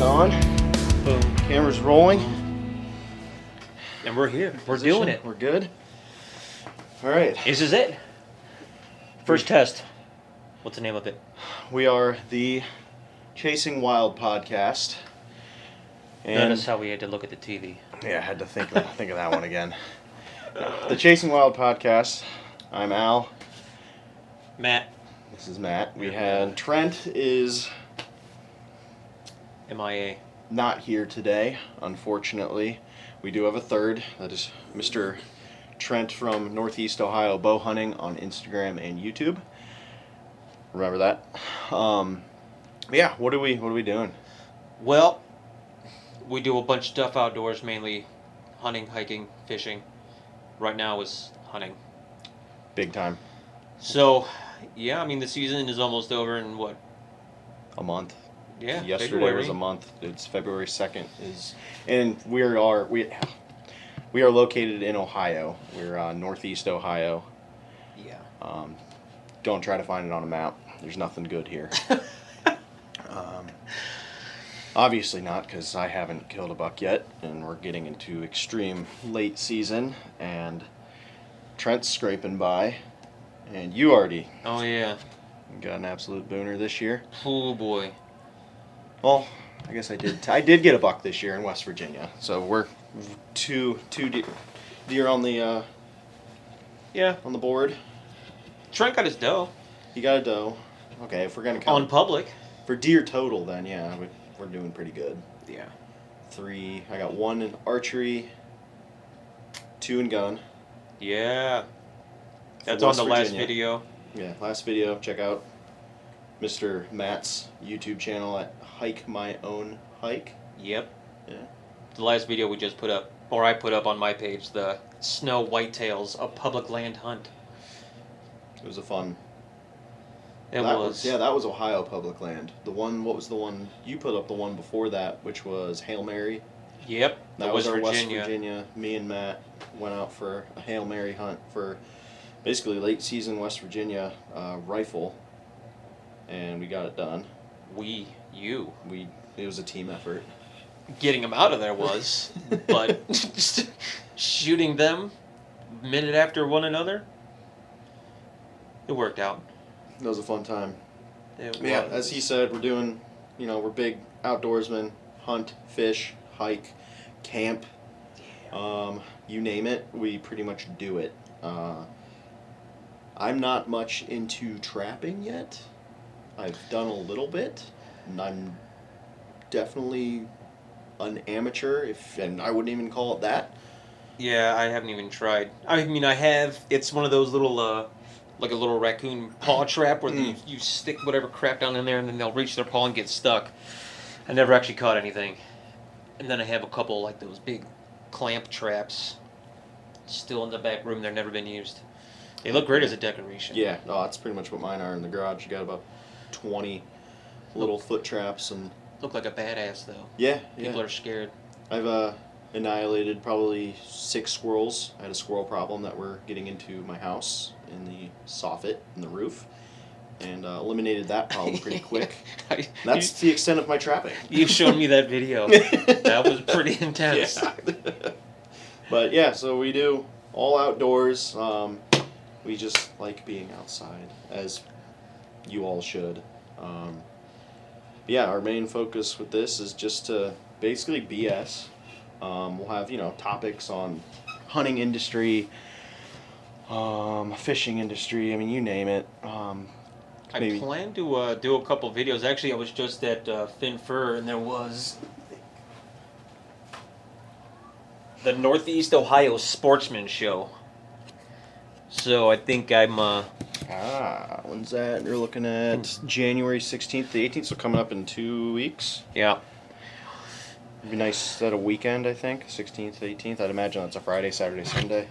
Mic's on. Boom. Camera's rolling. And we're here. We're Position. doing it. We're good. All right. This is it. First test. What's the name of it? We are the Chasing Wild podcast. And Notice how we had to look at the TV. yeah, I had to think of that one again. The Chasing Wild podcast. I'm Al. Matt. This is Matt. We had Trent is MIA. not here today, unfortunately. We do have a third. That is Mr. Trent from Northeast Ohio bow hunting on Instagram and YouTube. Remember that? Yeah. What are we doing? Well, we do a bunch of stuff outdoors, mainly hunting, hiking, fishing. Right now is hunting. Big time. So, yeah, I mean the season is almost over in what? A month. Yeah, Yesterday February. was a month. It's February 2nd and we are located in Ohio. We're Northeast Ohio. Yeah. Don't try to find it on a map. There's nothing good here. Obviously not, because I haven't killed a buck yet, and we're getting into extreme late season, and Trent's scraping by, and you already Oh yeah. got an absolute booner this year. Oh boy. Well, I guess I did. I did get a buck this year in West Virginia, so we're two deer on the Yeah. on the board. Trent got his dough You got a doe. Okay, if we're gonna on count public. for deer total, then yeah, we're doing pretty good. Yeah. 3. I got 1 in archery, 2 in gun. Yeah. That's For on West the last Virginia. video. Yeah, last video. Check out Mr. Matt's YouTube channel at Hike My Own Hike. Yep. Yeah. The last video we just put up, or I put up on my page, the snow whitetails, a public land hunt. It was a fun. It that was. Yeah, that was Ohio public land. The one. What was the one you put up? The one before that, which was Hail Mary. Yep. That was our West Virginia. Me and Matt went out for a Hail Mary hunt for basically late season West Virginia rifle, and we got it done. You. It was a team effort. Getting them out of there was, but just shooting them minute after one another, it worked out. It was a fun time. It Yeah, was. as he said, we're doing, we're big outdoorsmen, hunt, fish, hike, camp, you name it, we pretty much do it. I'm not much into trapping yet. I've done a little bit, and I'm definitely an amateur, and I wouldn't even call it that. Yeah, I haven't even tried. I mean, I have. It's one of those little, like a little raccoon paw trap where you stick whatever crap down in there and then they'll reach their paw and get stuck. I never actually caught anything. And then I have a couple like those big clamp traps still in the back room. They've never been used. They look great as a decoration. Yeah, no, that's pretty much what mine are in the garage. You got about 20 little foot traps and... Look like a badass though. Yeah, People are scared. I've annihilated probably 6 squirrels. I had a squirrel problem that were getting into my house in the soffit in the roof, and eliminated that problem pretty quick. That's the extent of my trapping. You showed me that video. That was pretty intense. Yeah. But yeah, so we do all outdoors. We just like being outside, as you all should. Yeah, our main focus with this is just to basically BS. We'll have, topics on hunting industry, fishing industry, I mean, you name it. I plan to do a couple videos. Actually, I was just at Fin Fur, and there was the Northeast Ohio Sportsman Show. So I think I'm... when's that? You're looking at January 16th, the 18th, so coming up in 2 weeks. Yeah. It'd be nice. Is that a weekend, I think? 16th, 18th? I'd imagine that's a Friday, Saturday, Sunday.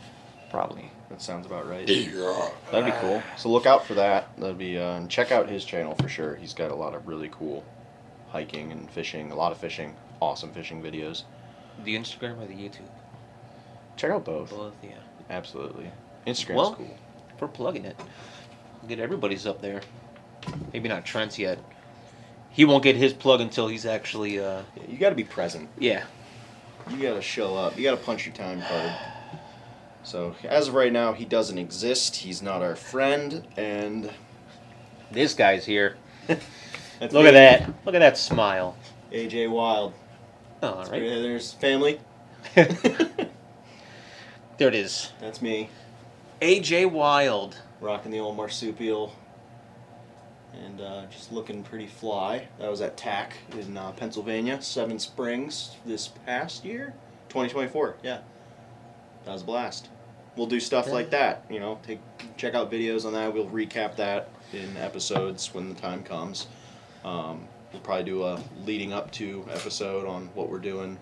Probably. That sounds about right. Yeah. That'd be cool. So look out for that. That'd be, and check out his channel for sure. He's got a lot of really cool hiking and fishing, a lot of fishing, awesome fishing videos. The Instagram or the YouTube? Check out both. Both, yeah. Absolutely. Instagram's cool. We're plugging it. Get everybody's up there. Maybe not Trent's yet. he won't get his plug until he's actually. Yeah, you got to be present. Yeah. You got to show up. You got to punch your time card. So as of right now, he doesn't exist. He's not our friend, and This guy's here. that's Look me. at that. Look at that smile. AJ Wild. All right. There's family. There it is. That's me. AJ Wild. Rocking the old marsupial. And just looking pretty fly. That was at TAC in Pennsylvania, Seven Springs this past year. 2024, yeah. That was a blast. We'll do stuff like that, you know, check out videos on that. We'll recap that in episodes when the time comes. We'll probably do a leading up to episode on what we're doing.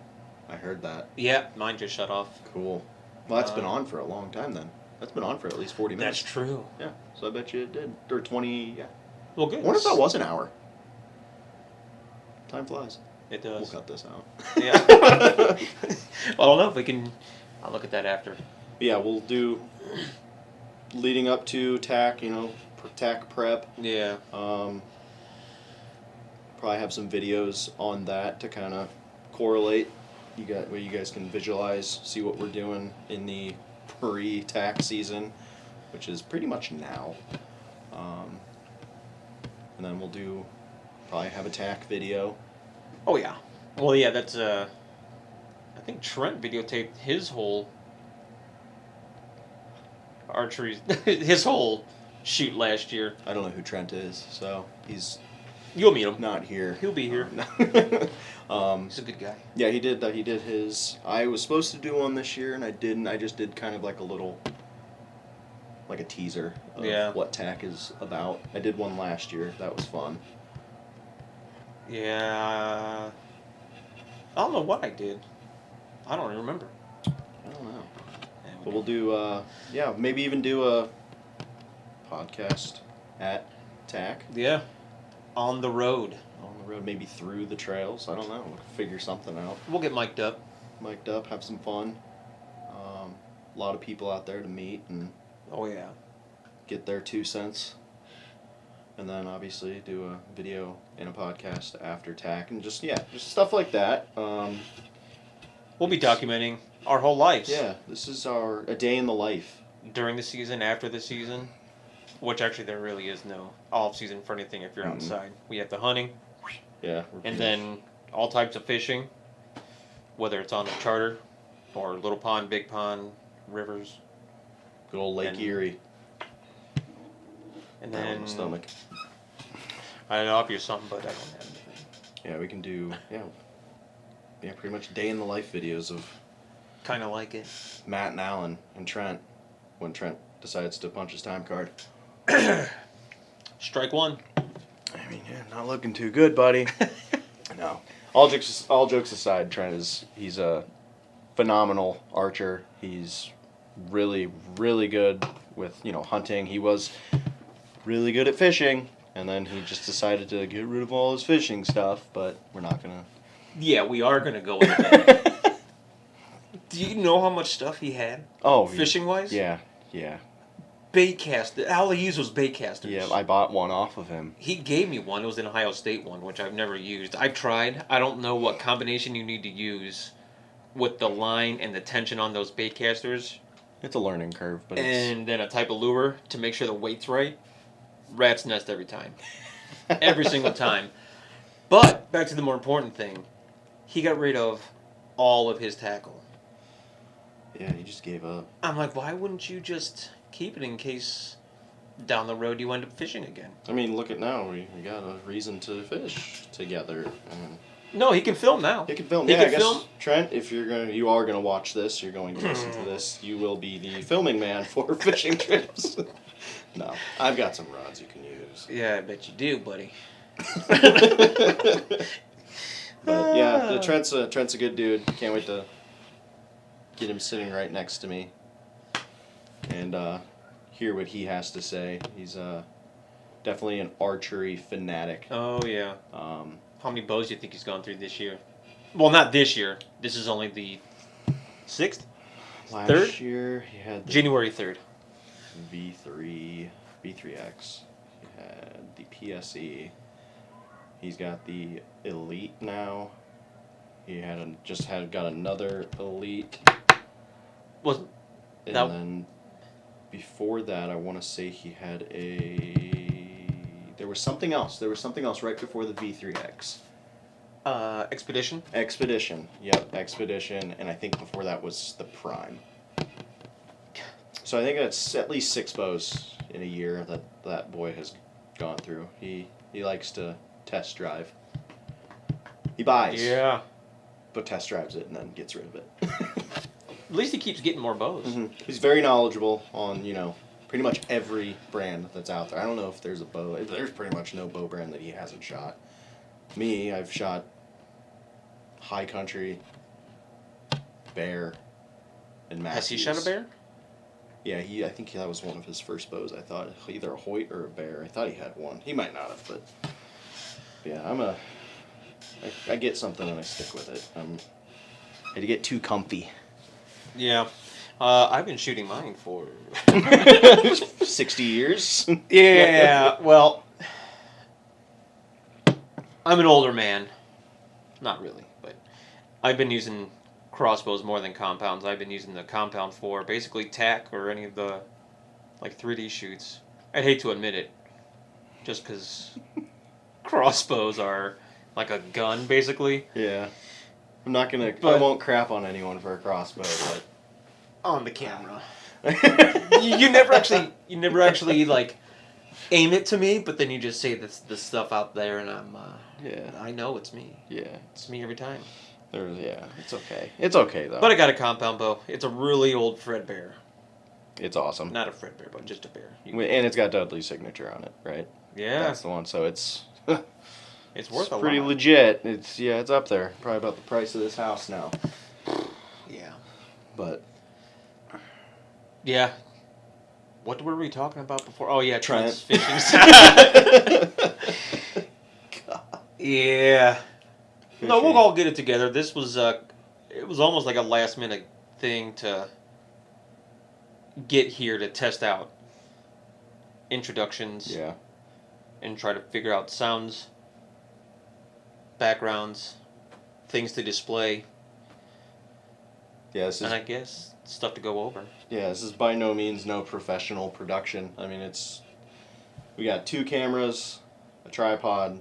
I heard that. Yeah, mine just shut off. Cool. Well, that's been on for a long time then. That's been on for at least 40 minutes. That's true. Yeah, so I bet you it did. Or 20, yeah. Well, good. I wonder if that was an hour. Time flies. It does. We'll cut this out. Yeah. Well, I don't know if we can. I'll look at that after. Yeah, we'll do leading up to TAC, you know, TAC prep. Yeah. Probably have some videos on that to kind of correlate. Where you guys can visualize, see what we're doing in the pre-TAC season, which is pretty much now. And then we'll probably have a TAC video. Oh yeah. Well, yeah. That's I think Trent videotaped his whole archery, his whole shoot last year. I don't know who Trent is, so he's You'll meet him. not here. He'll be here. He's a good guy. Yeah, he did. He did his. I was supposed to do one this year, and I didn't. I just did kind of like a teaser of what TAC is about. I did one last year. That was fun. Yeah. I don't know what I did. I don't even remember. I don't know. But we'll do. Maybe even do a podcast at TAC. Yeah. On the road. On the road, maybe through the trails. I don't know. We'll figure something out. We'll get mic'd up. Mic'd up, have some fun. A lot of people out there to meet and. Oh yeah. Get their 2 cents. And then obviously do a video and a podcast after TAC and just stuff like that. We'll be documenting our whole lives. Yeah, this is a day in the life. During the season, after the season, which actually there really is no off season for anything if you're outside. We have the hunting. Yeah. And then all types of fishing, whether it's on a charter or little pond, big pond, rivers. Good old Lake Erie. And then stomach. I don't know if you're something, but I don't have anything. Yeah, we can do pretty much day in the life videos of Kind of like it. Matt and Alan and Trent when Trent decides to punch his time card. Strike one. I mean, not looking too good, buddy. No. All jokes aside, Trent he's a phenomenal archer. He's really, really good with, hunting. He was really good at fishing, and then he just decided to get rid of all his fishing stuff, but we're not going to. Yeah, we are going to go into that. Do you know how much stuff he had? Oh. Fishing-wise? Yeah. Bait caster. All he used was bait casters. Yeah, I bought one off of him. He gave me one. It was an Ohio State one, which I've never used. I've tried. I don't know what combination you need to use with the line and the tension on those bait casters. It's a learning curve, but and then a type of lure to make sure the weight's right. Rat's nest every time. Every single time. But, back to the more important thing. He got rid of all of his tackle. Yeah, he just gave up. I'm like, why wouldn't you just keep it in case down the road you end up fishing again? I mean, look at now. We got a reason to fish together. No, he can film now. He can film. He Yeah, can I guess, film. Trent, if you are gonna watch this, you're going to listen to this. You will be the filming man for fishing trips. No, I've got some rods you can use. Yeah, I bet you do, buddy. But yeah, Trent's a good dude. Can't wait to get him sitting right next to me and hear what he has to say. He's definitely an archery fanatic. Oh yeah. How many bows do you think he's gone through this year? Well, not this year. This is only the 6th? Last year he had the January 3rd. V3X. He had the PSE. He's got the Elite now. He got another Elite. Was And that then before that, I want to say he had there was something else. There was something else right before the V3X. Expedition? Expedition. Yep, Expedition. And I think before that was the Prime. So I think that's at least 6 bows in a year that boy has gone through. He likes to test drive. He buys. Yeah. But test drives it and then gets rid of it. At least he keeps getting more bows. Mm-hmm. He's very knowledgeable on, pretty much every brand that's out there. I don't know if there's a bow. There's pretty much no bow brand that he hasn't shot. Me, I've shot High Country, Bear, and Matthews. Has he shot a bear? Yeah, I think that was one of his first bows. I thought either a Hoyt or a Bear. I thought he had one. He might not have, but yeah, I get something and I stick with it. I had to get too comfy. Yeah. I've been shooting mine for 60 years. Yeah, well, I'm an older man. Not really, but I've been using crossbows more than compounds. I've been using the compound for basically tack or any of the 3D shoots. I'd hate to admit it, just because crossbows are like a gun, basically. Yeah. I won't crap on anyone for a crossbow, but on the camera. you never actually aim it to me, but then you just say this stuff out there, and I know it's me. Yeah, it's me every time. It's okay. It's okay though. But I got a compound bow. It's a really old Fredbear. It's awesome. Not a Fredbear, but just a bear. And it's got Dudley's signature on it, right? Yeah, that's the one. So it's worth a pretty lot. legit. It's up there. Probably about the price of this house now. Yeah, but yeah. What were we talking about before? Oh yeah, Trent fishing. Yeah. Fishing. No, we'll all get it together. This was it was almost like a last minute thing to get here to test out introductions. Yeah. And try to figure out sounds, backgrounds, things to display. Yeah, and I guess stuff to go over. Yeah, this is by no means no professional production. I mean, we got 2 cameras, a tripod,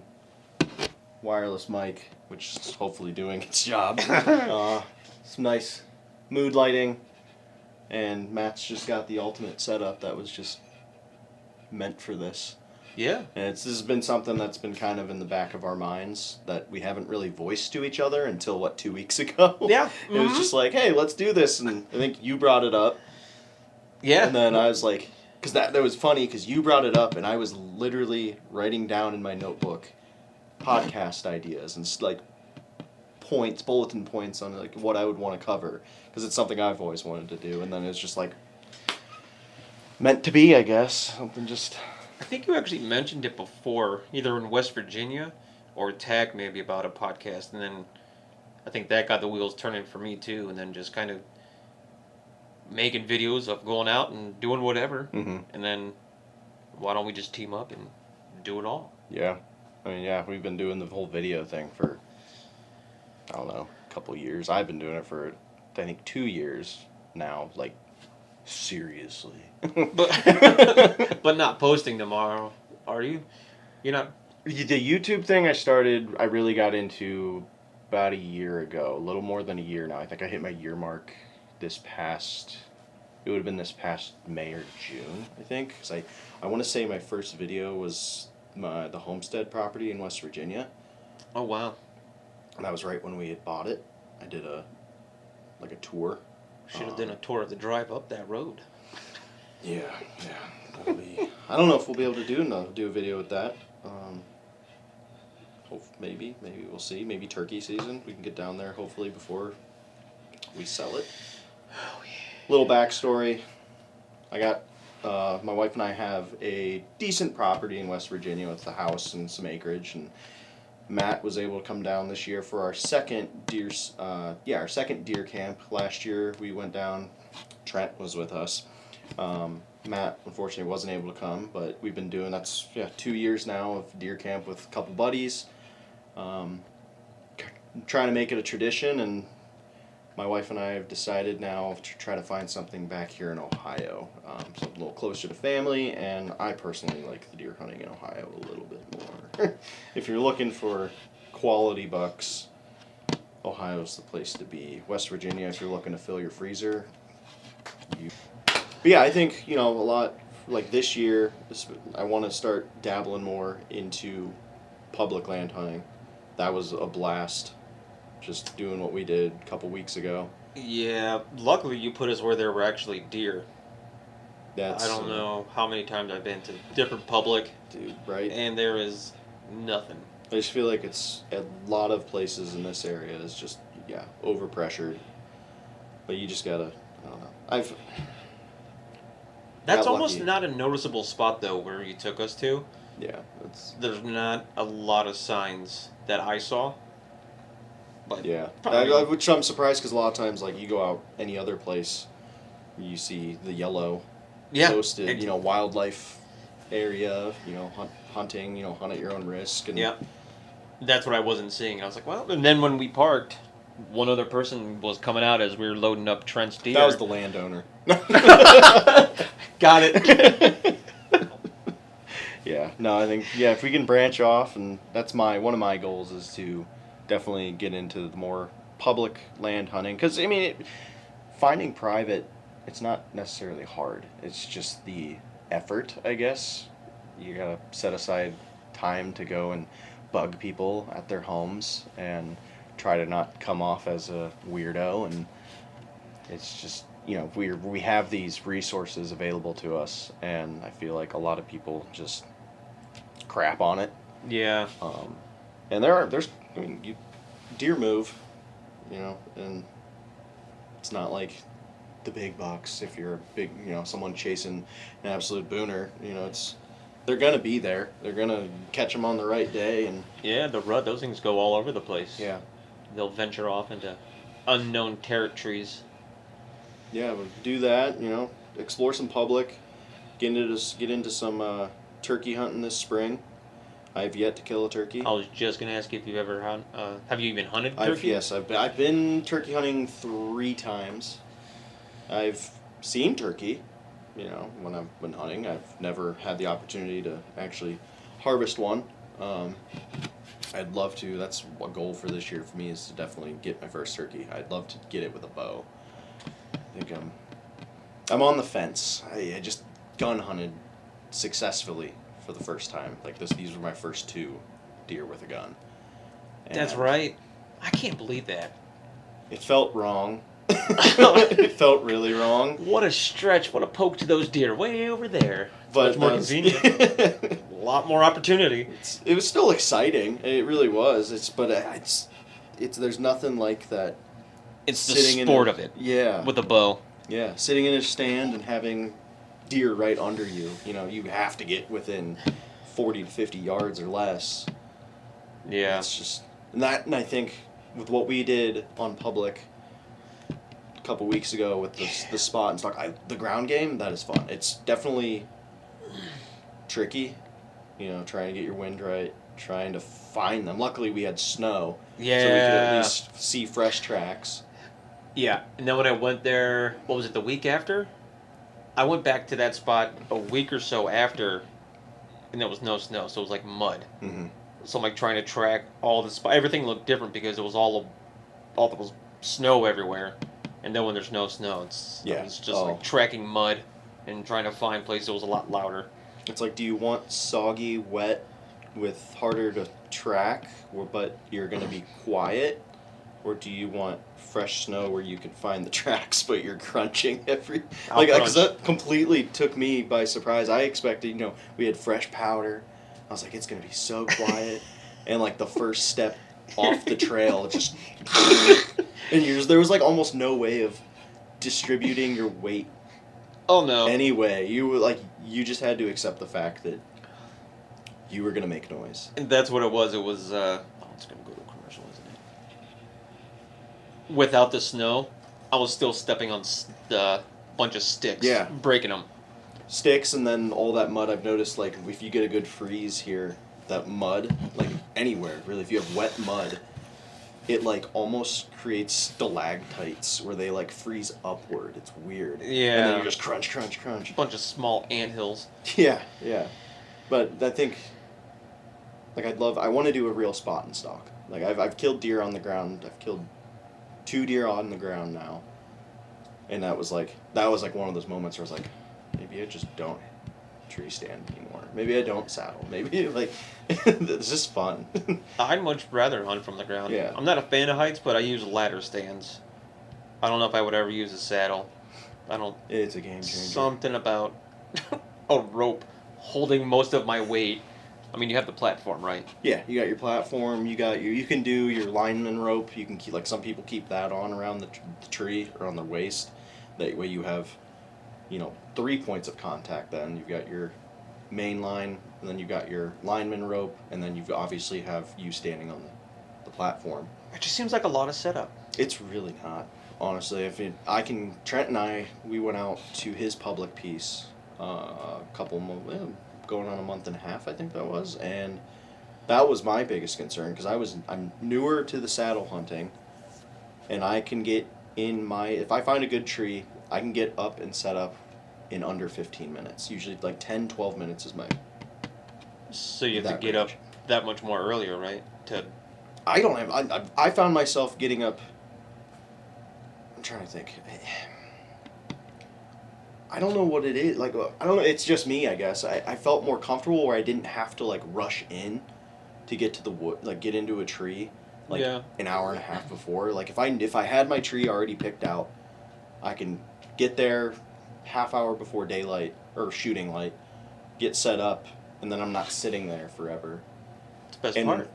wireless mic, which is hopefully doing its job. Some nice mood lighting, and Matt's just got the ultimate setup that was just meant for this. Yeah. And this has been something that's been kind of in the back of our minds that we haven't really voiced to each other until, 2 weeks ago? Yeah. Mm-hmm. It was just like, hey, let's do this. And I think you brought it up. Yeah. And then I was like, because that was funny because you brought it up and I was literally writing down in my notebook podcast ideas and bulletin points on what I would want to cover because it's something I've always wanted to do. And then it's just meant to be, I guess. Something just... I think you actually mentioned it before, either in West Virginia or tagged maybe about a podcast, and then I think that got the wheels turning for me too, and then just kind of making videos of going out and doing whatever, and then why don't we just team up and do it all? Yeah. I mean, we've been doing the whole video thing for, I don't know, a couple years. I've been doing it for, I think, 2 years now, seriously. But not posting tomorrow, are you? You're not. The YouTube thing I really got into about a year ago, a little more than a year now. I think I hit my year mark it would have been this past May or June, I think. Because I want to say my first video was the homestead property in West Virginia. Oh, wow. And that was right when we had bought it. I did a tour. Should have done a tour of the drive up that road. Yeah. I don't know if we'll be able to do a video with that. Maybe we'll see. Maybe turkey season. We can get down there hopefully before we sell it. Oh yeah. Little backstory. I got my wife and I have a decent property in West Virginia with a house and some acreage, and Matt was able to come down this year for our second deer camp. Last year we went down. Trent was with us. Matt unfortunately wasn't able to come, but we've been doing 2 years now of deer camp with a couple buddies. Trying to make it a tradition, and my wife and I have decided now to try to find something back here in Ohio, so a little closer to family, and I personally like the deer hunting in Ohio a little bit more. If you're looking for quality bucks, Ohio's the place to be. West Virginia, if you're looking to fill your freezer. But yeah, I think, a lot, like this year, I want to start dabbling more into public land hunting. That was a blast, just doing what we did a couple weeks ago. Yeah, luckily you put us where there were actually deer. That's, I don't know how many times I've been to different public, dude, right? and there is nothing. I just feel like it's a lot of places in this area is just overpressured. But you just gotta, I don't know. That's got almost lucky. not a noticeable spot though where you took us to. Yeah, it's There's not a lot of signs that I saw. But yeah. probably- Which I'm surprised because a lot of times, like you go out any other place, you see the yellow yeah, posted, wildlife area, hunting, hunt at your own risk. And yeah. That's what I wasn't seeing. I was like, well, and then when we parked, one other person was coming out as we were loading up Trent's deer. that was the landowner. Got it. Yeah, no, I think if we can branch off, and that's one of my goals is to definitely get into the more public land hunting, because finding private, it's not necessarily hard. It's just the effort, I guess. You gotta set aside time to go and bug people at their homes and try to not come off as a weirdo, and it's just we have these resources available to us, and I feel like a lot of people just crap on it. Yeah. And there's deer move, and it's not like the big bucks. If you're a big, someone chasing an absolute booner, they're gonna be there. They're gonna catch them on the right day, and Yeah, the rut, those things go all over the place. yeah, They'll venture off into unknown territories. yeah, we'll do that. Explore some public, get into some turkey hunting this spring. I've yet to kill a turkey. I was just gonna ask you if you've ever have you even hunted turkey? I've been turkey hunting 3 times. I've seen turkey, when I've been hunting. I've never had the opportunity to actually harvest one. I'd love to. That's a goal for this year for me, is to definitely get my first turkey. I'd love to get it with a bow. I think I'm on the fence. I just gun hunted successfully for the first time. Like these were my first 2 deer with a gun. That's And right. I can't believe that. It felt wrong. It felt really wrong. What a stretch! What a poke to those deer way over there. But Much more convenient. A lot more opportunity. It was still exciting. It really was. It's there's nothing like that. It's the Sitting in sport a- of it Yeah. with a bow. Yeah, sitting in a stand and having deer right under you. You have to get within 40 to 50 yards or less. Yeah. It's just and I think with what we did on public a couple weeks ago with the spot and stuff, the ground game, that is fun. It's definitely tricky, trying to get your wind right, trying to find them. Luckily we had snow, so we could at Yeah. least see fresh tracks. Yeah. And then when I went there, what was it, the week after? I went back to that spot a week or so after, and there was no snow, so it was like mud. Mm-hmm. So I'm like trying to track all the spot. Everything looked different because it was all there was snow everywhere, and then when there's no snow, it's just like tracking mud and trying to find places that was a lot louder. It's like, do you want soggy, wet, with harder to track, but you're going to be quiet? Or do you want fresh snow where you can find the tracks, but you're crunching because that completely took me by surprise. I expected, we had fresh powder. I was like, it's going to be so quiet. And like the first step off the trail, just, and there was like almost no way of distributing your weight. Oh no. Anyway, you just had to accept the fact that you were gonna make noise. And that's what it was. It was it's gonna go to a commercial, isn't it? Without the snow, I was still stepping on a bunch of sticks. Yeah. Breaking them. Sticks and then all that mud. I've noticed, like if you get a good freeze here, that mud, like anywhere really, if you have wet mud, it like almost creates stalactites where they like freeze upward. It's weird. Yeah. And then you just crunch, crunch, crunch. A bunch of small anthills. Yeah, yeah. But I think, like I want to do a real spot and stalk. Like I've killed deer on the ground. I've killed 2 deer on the ground now. And that was like one of those moments where I was like, maybe I just don't tree stand anymore. Maybe I don't saddle. Maybe like this is fun. I'd much rather hunt from the ground. Yeah. I'm not a fan of heights, but I use ladder stands. I don't know if I would ever use a saddle. I don't. It's a game changer. Something about a rope holding most of my weight. I mean, you have the platform, right? Yeah, you got your platform. You can do your lineman rope. You can keep, like some people keep that on around the tree or on their waist. That way you have, 3 points of contact. Then you've got your main line, and then you've got your lineman rope, and then you obviously have you standing on the platform. It just seems like a lot of setup. It's really not, honestly. Trent and I, we went out to his public piece going on a month and a half, I think that was, and that was my biggest concern because I'm newer to the saddle hunting, and I can get if I find a good tree, I can get up and set up in under 15 minutes. Usually like 10, 12 minutes is my. So you have to get up that much more earlier, right? I found myself getting up. I'm trying to think. I don't know what it is. Like, I don't know. It's just me, I guess. I felt more comfortable where I didn't have to like rush in to get to the wood, like get into a tree, like an hour and a half before. Like if I had my tree already picked out, I can get there half hour before daylight or shooting light, get set up, and then I'm not sitting there forever. It's the best part.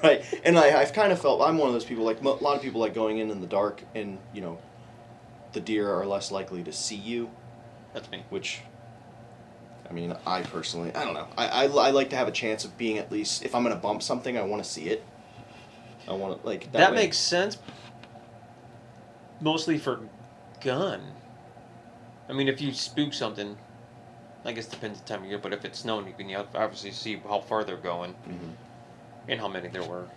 Right, and I've kind of felt I'm one of those people, like a lot of people like going in the dark, and the deer are less likely to see you. That's me. Which, I mean, I personally, I don't know. I like to have a chance of being, at least if I'm gonna bump something, I want to see it. I want to like that makes sense. Mostly for gun. I mean, if you spook something, I guess it depends on the time of year. But if it's snowing, you can obviously see how far they're going. Mm-hmm. And how many there were.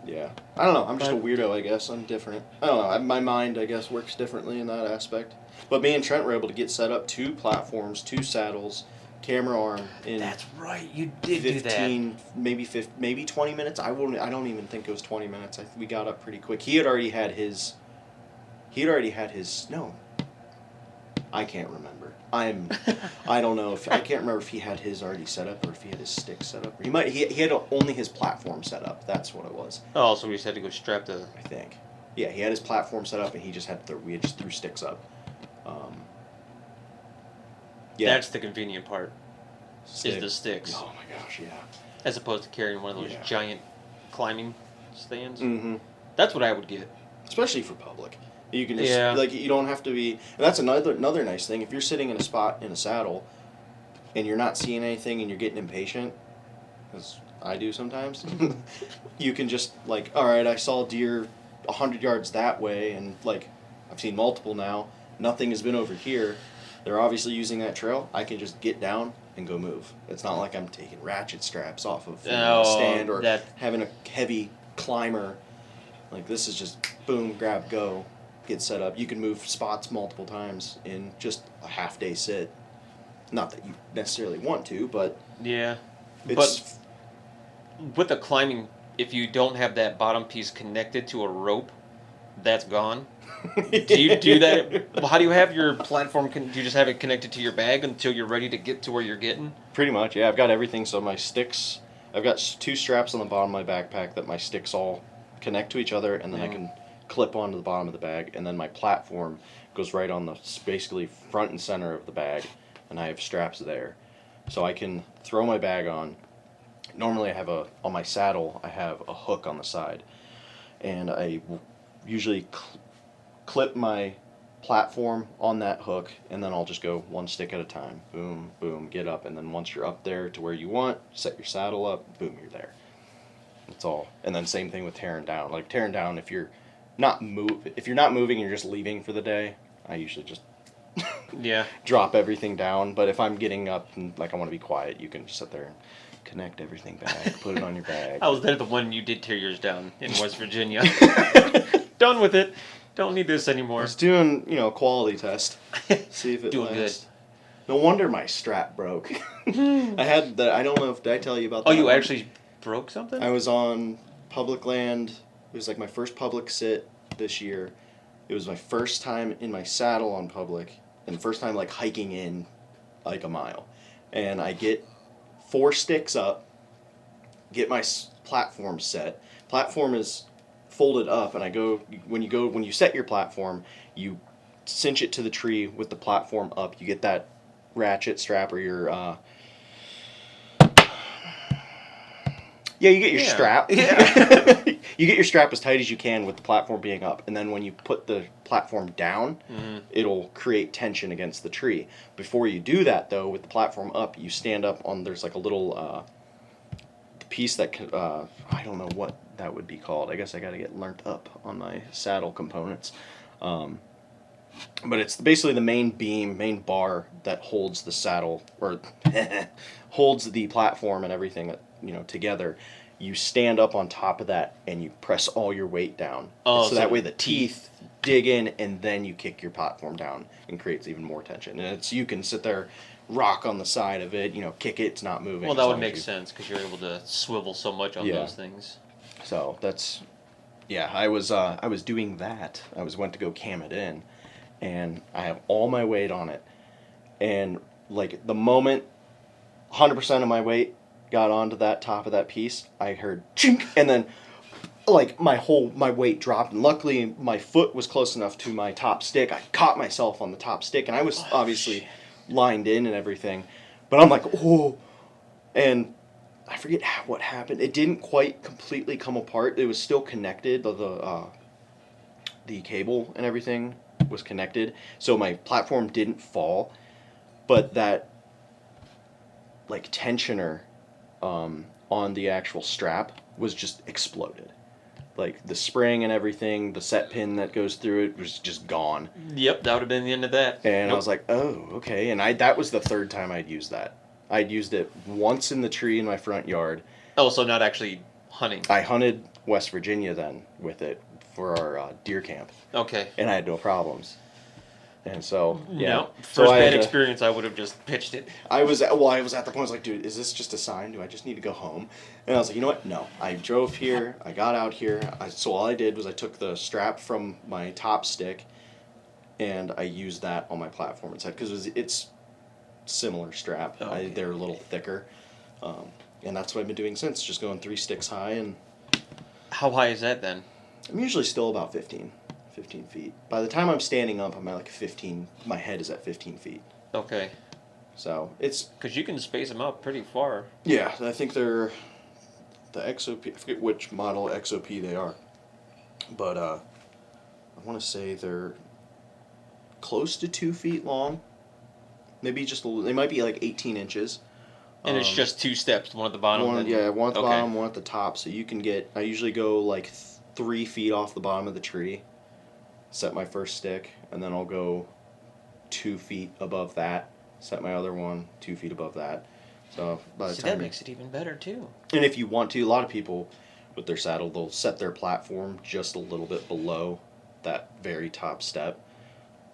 Yeah. I don't know. I'm just a weirdo, I guess. I'm different. I don't know. My mind, I guess, works differently in that aspect. But me and Trent were able to get set up 2 platforms, 2 saddles, camera arm in. That's right. You did 15, do that. maybe 20 minutes. I don't even think it was 20 minutes. We got up pretty quick. He had already had his. No. I can't remember. I don't know if I can't remember if he had his already set up or if he had his stick set up. He had only his platform set up. That's what it was. Oh, so we just had to go strap the. I think. Yeah, he had his platform set up and he just had we just threw sticks up. Yeah. That's the convenient part. Is the sticks. Oh my gosh, yeah. As opposed to carrying one of those giant climbing stands. Mm-hmm. That's what I would get. Especially for public. You can just, you don't have to be, and that's another nice thing. If you're sitting in a spot in a saddle and you're not seeing anything and you're getting impatient, as I do sometimes, you can just, like, all right, I saw a deer 100 yards that way, and, like, I've seen multiple now. Nothing has been over here. They're obviously using that trail. I can just get down and go move. It's not like I'm taking ratchet straps off of a stand or having a heavy climber. Like, this is just boom, grab, go. Get set up. You can move spots multiple times in just a half-day sit. Not that you necessarily want to, but yeah. But with the climbing, if you don't have that bottom piece connected to a rope, that's gone. Do you do that? Well, how do you have your platform? Do you just have it connected to your bag until you're ready to get to where you're getting? Pretty much, yeah. I've got everything. So my sticks, I've got 2 straps on the bottom of my backpack that my sticks all connect to each other, and then I can clip onto the bottom of the bag, and then my platform goes right on the basically front and center of the bag, and I have straps there, so I can throw my bag on. Normally I have on my saddle I have a hook on the side, and I usually clip my platform on that hook, and then I'll just go 1 stick at a time, boom, boom, get up, and then once you're up there to where you want, set your saddle up, boom, you're there. That's all. And then same thing with tearing down. Like tearing down, if you're not moving and you're just leaving for the day, I usually just drop everything down. But if I'm getting up and like I want to be quiet, you can just sit there and connect everything back, put it on your bag. I was there the one you did tear yours down in West Virginia. Done with it. Don't need this I anymore. was doing, a quality test. See if it Doing lasts. No wonder my strap broke. I had I don't know if, did I tell you about that? Oh, you one? actually broke something? I was on public land. It was like my first public sit this year. It was my first time in my saddle on public, and first time like hiking in like a mile. And I get 4 sticks up, get my platform set. Platform is folded up, and I go when you set your platform, you cinch it to the tree with the platform up. You get that ratchet strap or your you get your strap. Yeah. You get your strap as tight as you can with the platform being up, and then when you put the platform down, it'll create tension against the tree. Before you do that, though, with the platform up, you stand up on, there's like a little piece that I don't know what that would be called. I guess I got to get learnt up on my saddle components. But it's basically the main bar that holds the saddle, or holds the platform and everything, together. You stand up on top of that and you press all your weight down. Oh, so that way the teeth dig in, and then you kick your platform down and creates even more tension. And you can sit there, rock on the side of it, kick it, it's not moving. Well, that would make sense because you're able to swivel so much on those things. So that's, I was doing that. Went to go cam it in, and I have all my weight on it, and like the moment 100% of my weight got onto that top of that piece, I heard chink, and then like my weight dropped, and luckily my foot was close enough to my top stick. I caught myself on the top stick, and I was obviously lined in and everything, but I'm like, oh, and I forget what happened. It didn't quite completely come apart. It was still connected. The cable and everything was connected, so my platform didn't fall, but that like tensioner on the actual strap was just exploded. Like the spring and everything, the set pin that goes through it was just gone. Yep, that would have been the end of that. And I was like, oh, okay. And that was the third time I'd used that. I'd used it once in the tree in my front yard. Oh, so not actually hunting. I hunted West Virginia then with it for our deer camp. Okay. And I had no problems. And so, yeah. No, first bad experience, I would have just pitched it. I was at the point, I was like, dude, is this just a sign? Do I just need to go home? And I was like, you know what? No. I drove here. I got out here. So all I did was I took the strap from my top stick, and I used that on my platform instead, because it's similar strap. Okay. They're a little thicker. And that's what I've been doing since, just going 3 sticks high. And how high is that then? I'm usually still about 15 feet. By the time I'm standing up, I'm at like 15. My head is at 15 feet. Okay. So it's... Because you can space them out pretty far. Yeah, I think they're the XOP. I forget which model XOP they are. But I want to say they're close to 2 feet long. Maybe just a little... They might be like 18 inches. And it's just 2 steps, one at the bottom. One at the bottom, one at the top. So you can get... I usually go like 3 feet off the bottom of the tree, set my first stick, and then I'll go 2 feet above that, set my other one 2 feet above that. So by the time that makes it even better too. And if you want to, a lot of people with their saddle, they'll set their platform just a little bit below that very top step.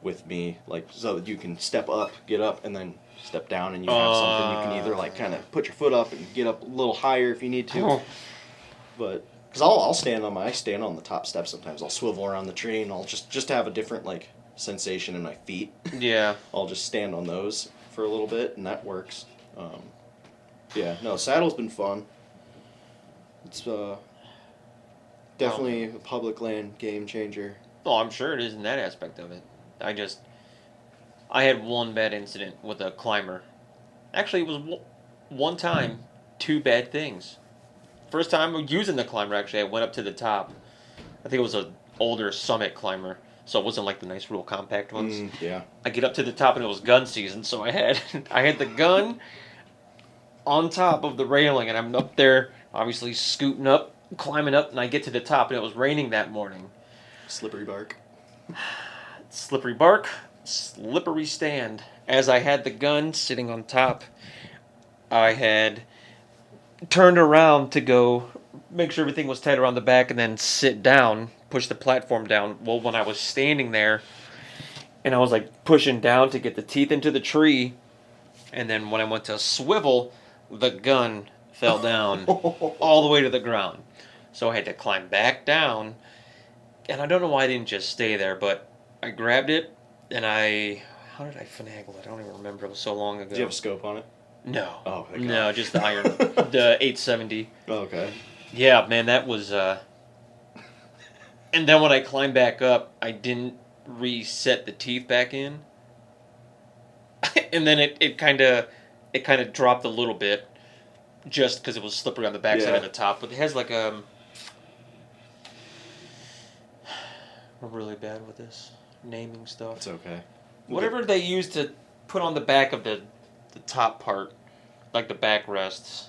With me, like, so that you can step up, get up, and then step down, and you have something you can either like kind of put your foot up and get up a little higher if you need to. But because I'll stand on the top step sometimes. I'll swivel around the tree, and I'll just have a different like sensation in my feet. Yeah. I'll just stand on those for a little bit, and that works. Saddle's been fun. It's definitely a public land game changer. Oh, I'm sure it is in that aspect of it. I had one bad incident with a climber. Actually, it was one time, 2 bad things. First time using the climber, actually, I went up to the top. I think it was an older Summit climber, so it wasn't like the nice, real compact ones. Yeah. I get up to the top, and it was gun season, so I had the gun on top of the railing, and I'm up there, obviously scooting up, climbing up, and I get to the top, and it was raining that morning. Slippery bark. Slippery bark, slippery stand. As I had the gun sitting on top, I had turned around to go make sure everything was tight around the back and then sit down, push the platform down. Well, when I was standing there and I was like pushing down to get the teeth into the tree, and then when I went to swivel, the gun fell down all the way to the ground. So I had to climb back down, and I don't know why I didn't just stay there, but I grabbed it and how did I finagle it? I don't even remember. It was so long ago. Do you have a scope on it? No. Oh, thank no, God. just the iron, the 870. Oh, okay. Yeah, man, that was. And then when I climbed back up, I didn't reset the teeth back in, and then it kind of dropped a little bit, just because it was slippery on the backside of the top. But it has like we're really bad with this naming stuff. It's okay. Whatever they use to put on the back of the top part, like the backrests.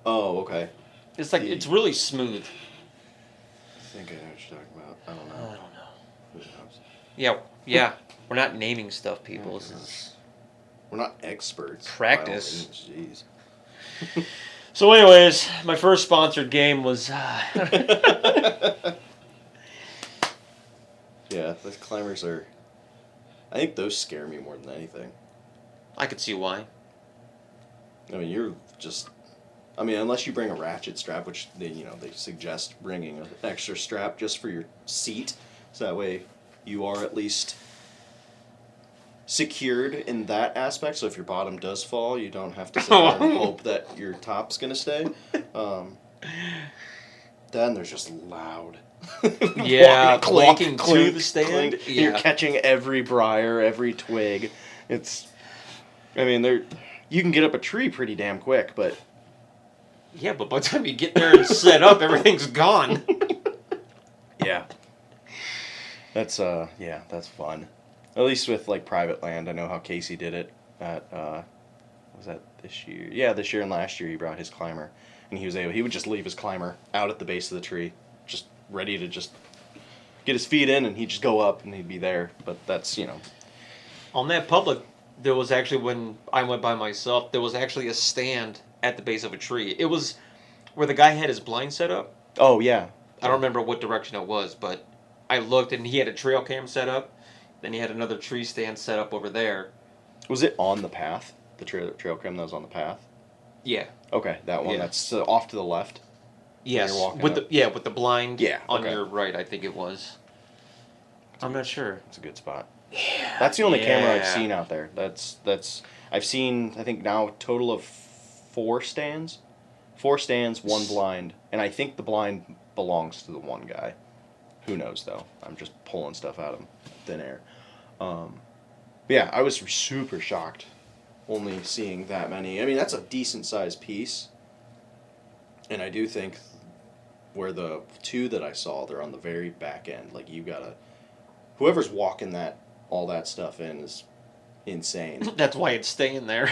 Oh, okay. It's like it's really smooth. I think I know what you're talking about. I don't know. Who knows? Yeah. We're not naming stuff, people. This is We're not experts. practice. By all means, jeez. So, anyways, my first sponsored game was. Yeah, the climbers are. I think those scare me more than anything. I could see why. I mean, you're just. I mean, unless you bring a ratchet strap, which they suggest bringing an extra strap just for your seat, so that way you are at least secured in that aspect. So if your bottom does fall, you don't have to sit there and hope that your top's gonna stay. Then there's just loud. Yeah, walking to the stand. Clink. You're catching every briar, every twig. It's. I mean, you can get up a tree pretty damn quick, but. Yeah, but by the time you get there and set up, everything's gone. Yeah. That's that's fun. At least with like private land. I know how Casey did it at was that this year? Yeah, this year and last year he brought his climber, and he would just leave his climber out at the base of the tree, just ready to just get his feet in, and he'd just go up and he'd be there. But that's On that public, there was actually, when I went by myself, there was actually a stand at the base of a tree. It was where the guy had his blind set up. Oh yeah. I don't remember what direction it was, but I looked and he had a trail cam set up. Then he had another tree stand set up over there. Was it on the path? The trail cam that was on the path? Yeah. Okay, that one. Yeah. That's off to the left. Yes. You're walking with up. with the blind Yeah, on okay. your right, I think it was. I'm not sure. It's a good spot. Yeah. That's the only camera I've Yeah. seen out there. I've seen, I think now a total of 4 stands. 4 stands, 1 blind, and I think the blind belongs to the one guy. Who knows though? I'm just pulling stuff out of thin air. But yeah, I was super shocked only seeing that many. I mean, that's a decent sized piece. And I do think where the 2 that I saw, they're on the very back end. Like whoever's walking all that stuff in is insane. That's why it's staying there.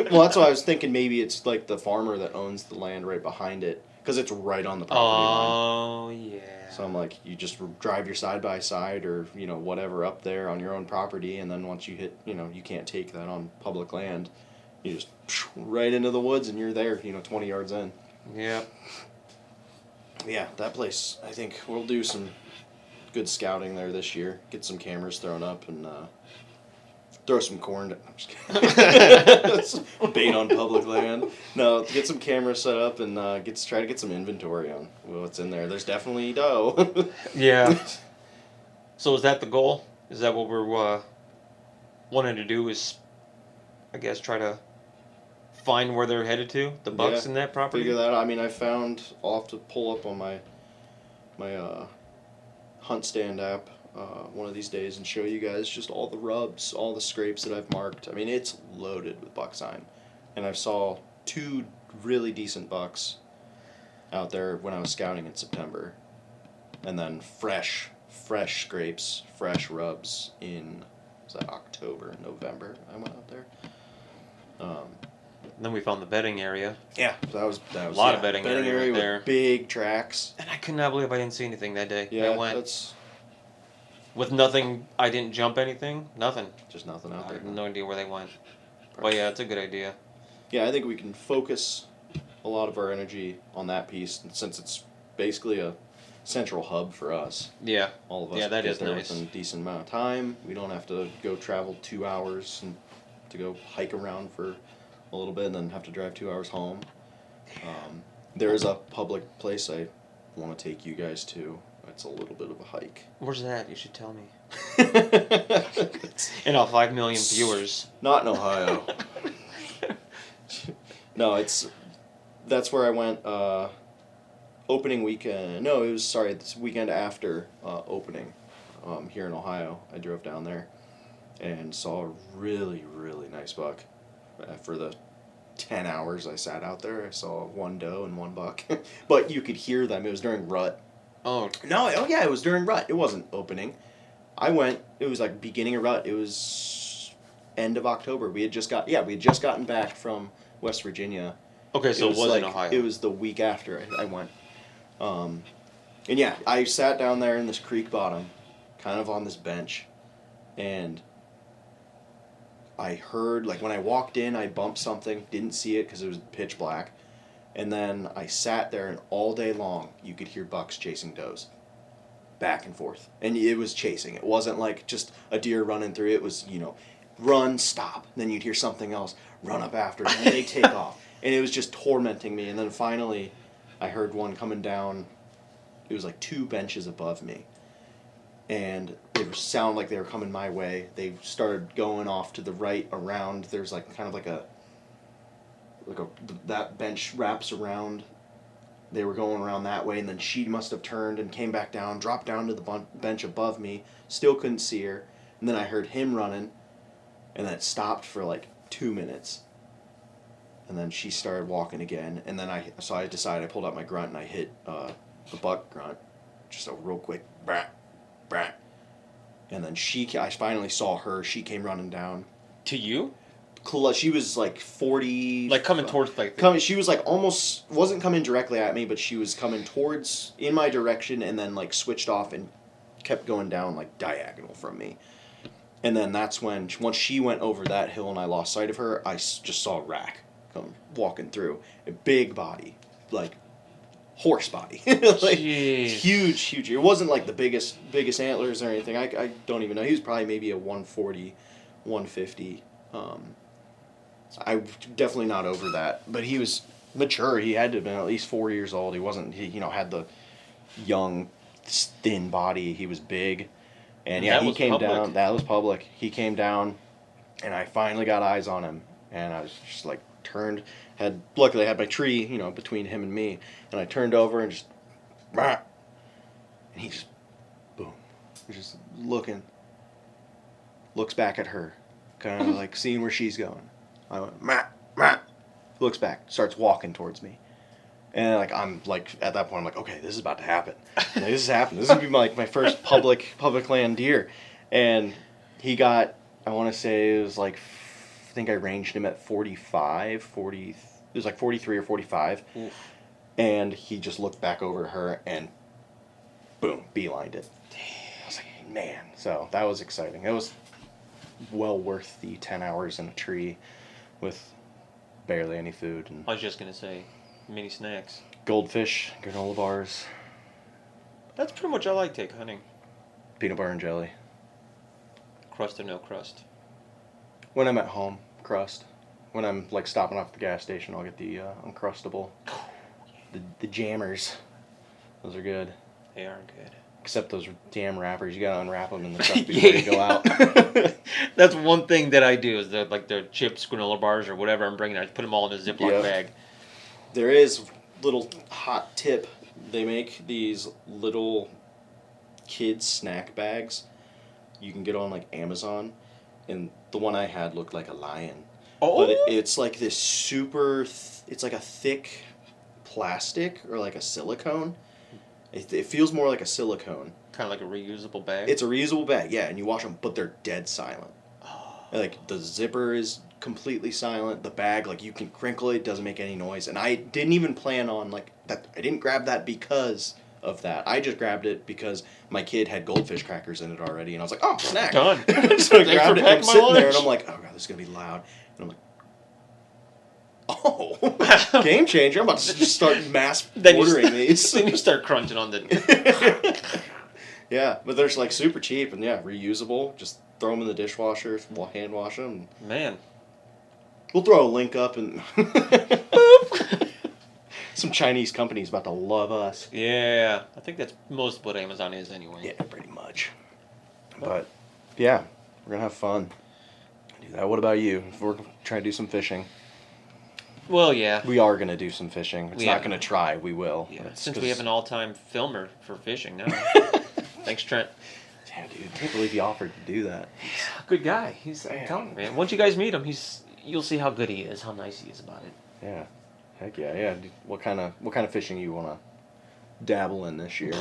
Well, that's why I was thinking maybe it's like the farmer that owns the land right behind it, because it's right on the property line. Oh, yeah. So I'm like, you just drive your side by side or whatever up there on your own property, and then once you hit, you can't take that on public land. You just right into the woods and you're there, 20 yards in. Yeah. Yeah, that place. I think we'll do some good scouting there this year. Get some cameras thrown up and throw some corn. I'm just kidding. Bait on public land. No, get some cameras set up and try to get some inventory on what's in there. There's definitely dough. Yeah. So is that the goal? Is that what we're wanting to do? Is, I guess, try to find where they're headed to, the bucks in that property? Figure that out. I mean, I'll have to pull up on my Hunt Stand app one of these days and show you guys just all the rubs, all the scrapes that I've marked. I mean, it's loaded with buck sign. And I saw 2 really decent bucks out there when I was scouting in September. And then fresh scrapes, fresh rubs in, was that October, November I went out there. Then we found the bedding area. Yeah, that was a lot of bedding area right with there. Big tracks. And I could not believe I didn't see anything that day. Yeah, I went that's with nothing. I didn't jump anything. Nothing. just nothing out I there. have no idea where they went. But yeah, it's a good idea. Yeah, I think we can focus a lot of our energy on that piece, and since it's basically a central hub for us. Yeah. All of us Yeah, that get is there nice. within a decent amount of time. We don't have to go travel 2 hours and to go hike around for a little bit and then have to drive 2 hours home. There is a public place I want to take you guys to. It's a little bit of a hike. Where's that? You should tell me. And all 5 million viewers. Not in Ohio. No, that's where I went opening weekend. No, it was this weekend after opening here in Ohio. I drove down there and saw a really, really nice buck. For the 10 hours I sat out there, I saw one doe and one buck. But you could hear them. It was during rut. Oh. No, yeah, it was during rut. It wasn't opening. I went, it was like beginning of rut. It was end of October. We had just gotten back from West Virginia. Okay, so it was like, in Ohio. It was the week after I went. And yeah, I sat down there in this creek bottom, kind of on this bench, and I heard, like, when I walked in, I bumped something, didn't see it because it was pitch black, and then I sat there, and all day long, you could hear bucks chasing does, back and forth, and it was chasing. It wasn't like just a deer running through. It was, run, stop, then you'd hear something else, run up after it, and they take off, and it was just tormenting me, and then finally, I heard one coming down. It was like 2 benches above me, and they sounded like they were coming my way. They started going off to the right around. There's like kind of like a that bench wraps around. They were going around that way, and then she must have turned and came back down, dropped down to the bench above me. Still couldn't see her, and then I heard him running, and then it stopped for like 2 minutes. And then she started walking again, and then I decided, I pulled out my grunt and I hit the buck grunt, just a real quick brat, brat. And then I finally saw her. She came running down. To you? She was like 40. Like coming towards like. She was like wasn't coming directly at me, but she was coming in my direction, and then like switched off and kept going down like diagonal from me. And then that's when once she went over that hill and I lost sight of her, I just saw a rack come walking through, a big body, like horse body, like huge. It wasn't like the biggest antlers or anything. I don't even know. He was probably maybe a 140, 150. I definitely not over that, but he was mature. He had to have been at least 4 years old. He wasn't. He had the young, thin body. He was big, and yeah, he came down. That was public. He came down, and I finally got eyes on him, and I was just like turned. Luckily I had my tree, between him and me, and I turned over and just, and he just, boom, just looks back at her, kind of like seeing where she's going. I went, looks back, starts walking towards me. And I'm like, at that point, I'm like, okay, this is about to happen. This is happening. This is going to be my first public land deer. And he got, I want to say it was like, I think I ranged him at 45, it was like 43 or 45. Oof. And he just looked back over her and boom, beelined it. I was like, man. So that was exciting. It was well worth the 10 hours in a tree with barely any food. And I was just going to say, mini snacks. Goldfish, granola bars. That's pretty much all I take hunting. Peanut butter and jelly. Crust or no crust? When I'm at home, crust. When I'm like stopping off at the gas station, I'll get the Uncrustable. The jammers. Those are good. They are good. Except those damn wrappers. You gotta unwrap them in the truck before you go out. That's one thing that I do is the chips, granola bars, or whatever I'm bringing. I put them all in a Ziploc bag. There is little hot tip. They make these little kids snack bags. You can get on like Amazon, and the one I had looked like a lion. Oh. But it's like this super. It's like a thick plastic or like a silicone. It feels more like a silicone. Kind of like a reusable bag? It's a reusable bag, yeah, and you wash them, but they're dead silent. Oh. Like, the zipper is completely silent. The bag, like, you can crinkle it, doesn't make any noise. And I didn't even plan on, like, that. I didn't grab that because of that. I just grabbed it because my kid had goldfish crackers in it already, and I was like, oh, snack. Done. So I grabbed it, and I'm sitting there, and I'm like, oh, God, this is going to be loud. And I'm like, Oh, game changer! I'm about to just start mass Then ordering these. Then you start crunching on the. Yeah, but they're like super cheap and yeah, reusable. Just throw them in the dishwasher, hand wash them. Man. We'll throw a link up and some Chinese company's about to love us. Yeah, I think that's most what Amazon is anyway. Yeah, pretty much. But yeah, we're gonna have fun. Do that. What about you? If we're trying to do some fishing, Well, yeah. we are gonna do some fishing. It's Yeah. not gonna try. We will. Yeah, It's since 'cause- we have an all-time filmer for fishing now. Thanks, Trent. Damn, dude, I can't believe he offered to do that. Good guy. I'm telling you, man. Once you guys meet him, you'll see how good he is, how nice he is about it. Yeah, heck yeah, yeah. Dude, what kind of fishing you wanna dabble in this year?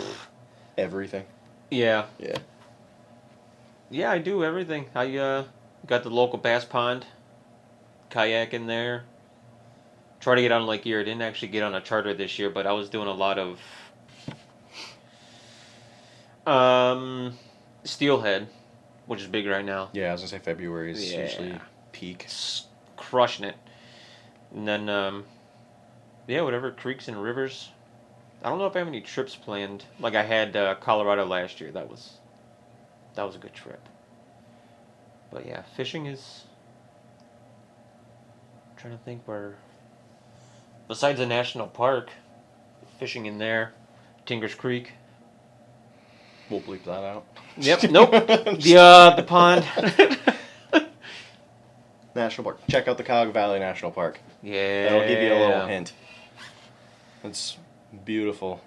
Everything. Yeah. Yeah. Yeah, I do everything. I got the local bass pond, kayak in there. Try to get on Lake Erie. I didn't actually get on a charter this year, but I was doing a lot of steelhead, which is big right now. Yeah, I was gonna say February is Yeah. usually peak. Crushing it. And then, yeah, whatever creeks and rivers. I don't know if I have any trips planned. Like I had Colorado last year. That was a good trip. But yeah, fishing is. I'm trying to think where. Besides the national park, fishing in there, Tinker's Creek. We'll bleep that out. Yep. Nope. The pond. National Park. Check out the Cog Valley National Park. Yeah. That'll give you a little hint. It's beautiful.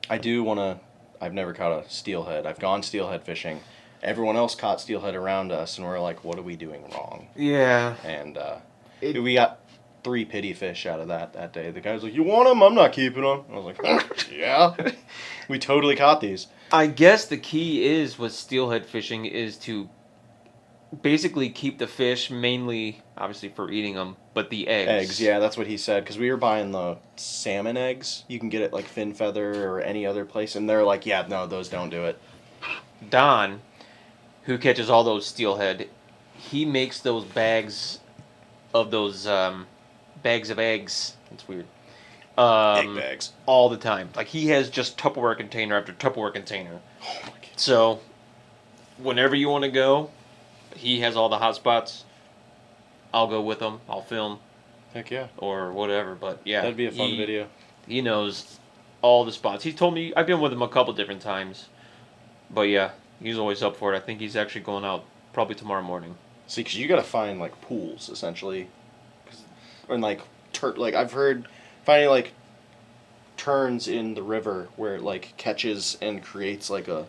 I do want to. I've never caught a steelhead. I've gone steelhead fishing. Everyone else caught steelhead around us, and we're like, what are we doing wrong? Yeah. And we got 3 pity fish out of that day. The guy was like, you want them? I'm not keeping them. I was like, yeah. We totally caught these. I guess the key is with steelhead fishing is to basically keep the fish mainly, obviously for eating them, but the eggs. Eggs, yeah, that's what he said. Because we were buying the salmon eggs. You can get it like Fin Feather or any other place. And they're like, yeah, no, those don't do it. Don, who catches all those steelhead, he makes those bags of bags of eggs. It's weird. Egg bags. All the time. Like he has just Tupperware container after Tupperware container. Oh my god. So, whenever you want to go, he has all the hot spots. I'll go with him. I'll film Heck yeah. or whatever. But yeah, That'd be a fun video. He knows all the spots. He told me I've been with him a couple different times. But yeah, he's always up for it. I think he's actually going out probably tomorrow morning. See, because you got to find like pools essentially, and like I've heard finding like turns in the river where it like catches and creates like a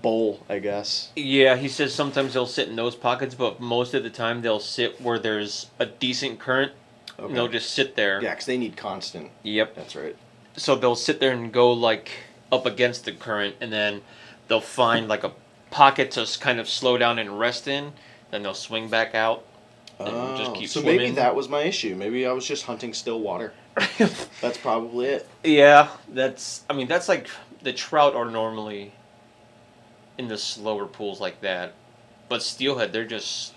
bowl, I guess. Yeah, he says sometimes they'll sit in those pockets, but most of the time they'll sit where there's a decent current. Okay. And they'll just sit there. Yeah, because they need constant. Yep. That's right. So they'll sit there and go like up against the current, and then they'll find like a pocket to kind of slow down and rest in. Then they'll swing back out and just keep so swimming. maybe that was my issue. Maybe I was just hunting still water. That's probably it. Yeah, that's like the trout are normally in the slower pools like that, but steelhead, they're just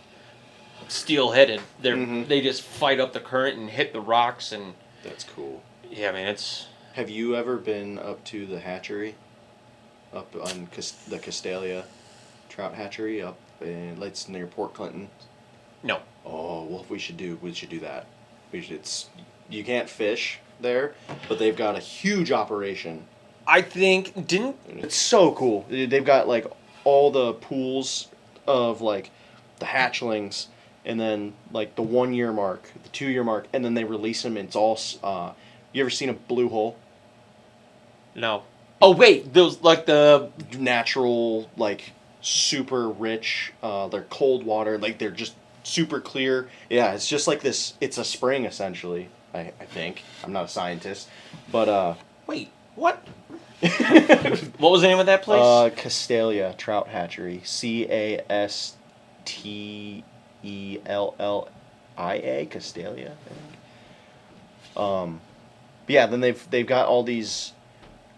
steel-headed. They just fight up the current and hit the rocks, and That's cool. yeah, man, it's. Have you ever been up to the hatchery? Up on the Castalia trout hatchery up in it's near Port Clinton. No. Oh well, we should do that. You can't fish there, but they've got a huge operation. I think And it's so cool. They've got like all the pools of like the hatchlings, and then like the 1 year mark, the 2 year mark, and then they release them. And it's all. You ever seen a blue hole? No. Oh wait, those like the Natural, like super rich. They're cold water. Like they're just super clear. Yeah, it's just like this. It's a spring essentially. I think. I'm not a scientist, but wait, what? What was the name of that place? Castalia Trout Hatchery. Castella. Castalia. I think. Yeah. Then they've got all these.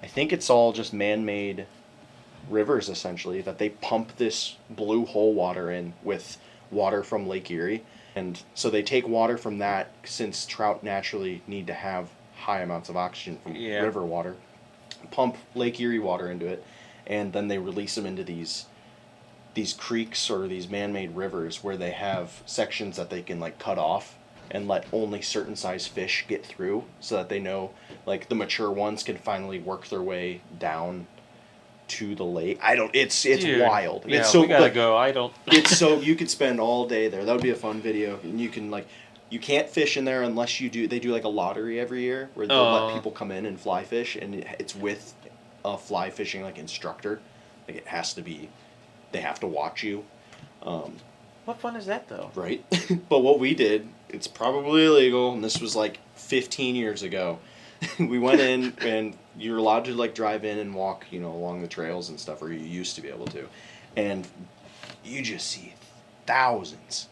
I think it's all just man-made rivers essentially that they pump this blue hole water in with water from Lake Erie, And so they take water from that, since trout naturally need to have high amounts of oxygen from river water, pump Lake Erie water into it, and then they release them into these creeks or these man-made rivers where they have sections that they can like cut off and let only certain size fish get through, so that they know like the mature ones can finally work their way down to the lake. It's Dude, wild. Yeah, it's so we gotta like, go. I don't. it's so you could spend all day there. That would be a fun video. And you can like, you can't fish in there unless they do like a lottery every year where they'll let people come in and fly fish, and it's with a fly fishing like instructor. Like it has to be, they have to watch you. What fun is that though? Right. But what we did, it's probably illegal, and this was like 15 years ago. We went in, and you're allowed to like drive in and walk, along the trails and stuff, or you used to be able to, and you just see thousands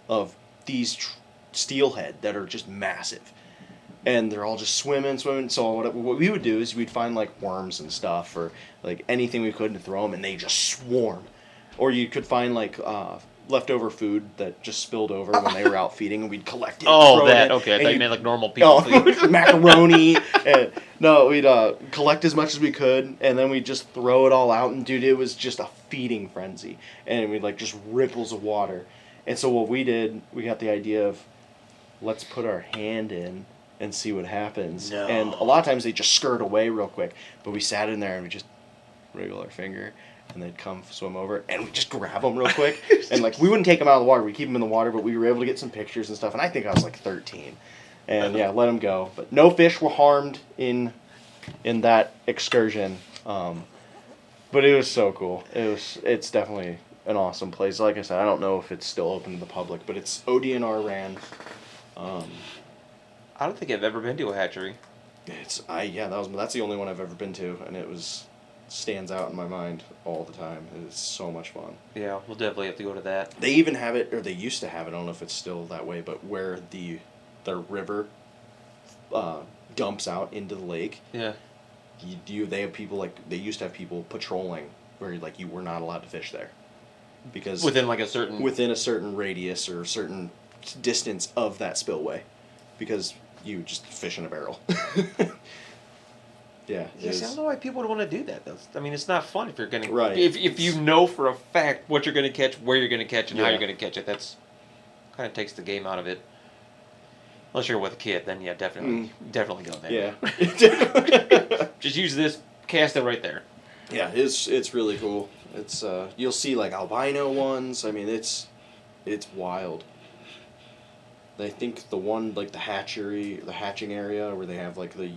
of these steelhead that are just massive, and they're all just swimming. So what we would do is we'd find like worms and stuff, or like anything we could, to throw them, and they just swarm. Or you could find like leftover food that just spilled over when they were out feeding, and we'd collect it. Oh, that, okay. I thought you meant like normal people food. Macaroni. And no, we'd collect as much as we could, and then we'd just throw it all out, and dude, it was just a feeding frenzy. And we'd like just ripples of water. And so what we did, we got the idea of, let's put our hand in and see what happens. No. And a lot of times they just skirt away real quick, but we sat in there and we just wriggle our finger, and they'd come swim over, and we'd just grab them real quick. And like, we wouldn't take them out of the water, we'd keep them in the water, but we were able to get some pictures and stuff. And I think I was like 13. And yeah, let them go. But no fish were harmed in that excursion. But it was so cool. It's definitely an awesome place. Like I said, I don't know if it's still open to the public, but it's ODNR ran. I don't think I've ever been to a hatchery. That's the only one I've ever been to, and it stands out in my mind all the time. It's so much fun. Yeah, we'll definitely have to go to that. They even have it, or they used to have it, I don't know if it's still that way, but where the river dumps out into the lake. Yeah. They have people they used to have people patrolling where like you were not allowed to fish there, because within a certain radius or certain distance of that spillway, because you just fish in a barrel. Yeah. Yes, I don't know why people would want to do that. I mean, it's not fun if you're going to... Right. If you know for a fact what you're going to catch, where you're going to catch, and how Yeah. you're going to catch it, that's kind of takes the game out of it. Unless you're with a kid, then yeah, definitely go there. Yeah. Just use this, cast it right there. Yeah, it's really cool. It's you'll see like albino ones. I mean, it's wild. I think the one like the hatching area where they have like the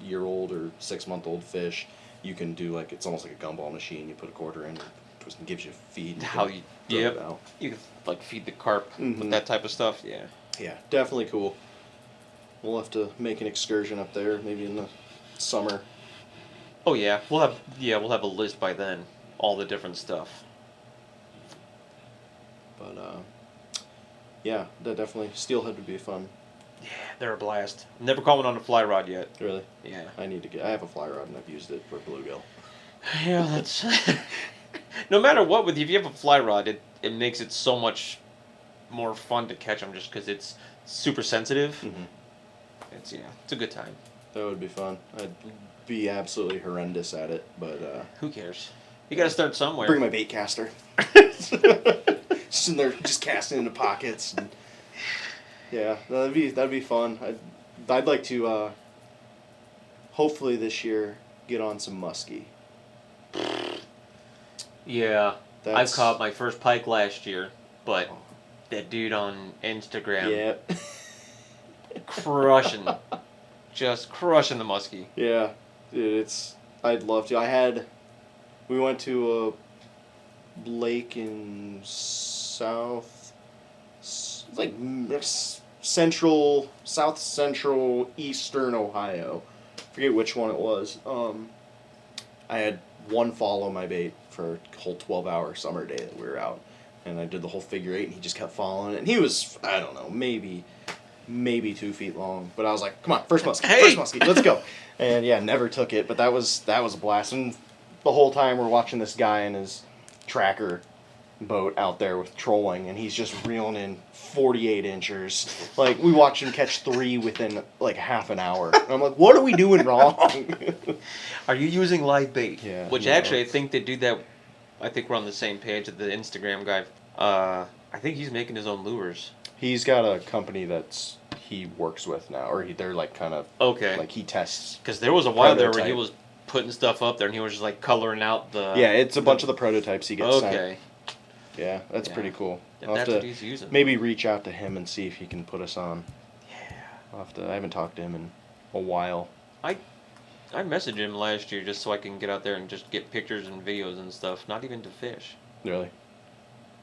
year-old or 6-month-old fish, you can do like, it's almost like a gumball machine. You put a quarter in, twist, and gives you feed. You can like feed the carp with that type of stuff. Yeah. Yeah, definitely cool. We'll have to make an excursion up there, maybe in the summer. Oh yeah, we'll have a list by then, all the different stuff. But yeah, that definitely, steelhead would be fun. Yeah, they're a blast. Never caught one on a fly rod yet. Really? Yeah. I have a fly rod and I've used it for bluegill. Yeah, that's no matter what with you, if you have a fly rod, it makes it so much more fun to catch them just because it's super sensitive. Mm-hmm. It's a good time. That would be fun. I'd be absolutely horrendous at it, but who cares? You got to start somewhere. Bring my bait caster. Just in there, just casting into pockets. And, yeah, that'd be fun. I'd like to hopefully this year get on some muskie. Yeah, I've caught my first pike last year, but that dude on Instagram, yeah, just crushing the muskie. Yeah, dude, I'd love to. We went to a lake in south central eastern Ohio. Forget which one it was. I had one fall on my bait for a whole 12-hour summer day that we were out, and I did the whole figure 8, and he just kept following it. And he was, I don't know, maybe 2 feet long, but I was like, come on, first muskie, let's go. And yeah, never took it, but that was a blast. And the whole time we're watching this guy and his tracker boat out there with trolling, and he's just reeling in 48 inchers. Like, we watched him catch 3 within like half an hour. And I'm like, what are we doing wrong? Are you using live bait? Yeah, Which no. actually, I think they do that. I think we're on the same page with the Instagram guy. I think he's making his own lures. He's got a company he works with now, or they're like kind of Okay. like he tests. Because there was a while there where he Prototype. was putting stuff up there, and he was just like coloring out the. Yeah, it's a bunch of the prototypes he gets sent. Okay. Yeah, that's Yeah. pretty cool. If I'll have that's to what he's using. maybe reach out to him and see if he can put us on. Yeah. I haven't talked to him in a while. I messaged him last year just so I can get out there and just get pictures and videos and stuff. Not even to fish. Really?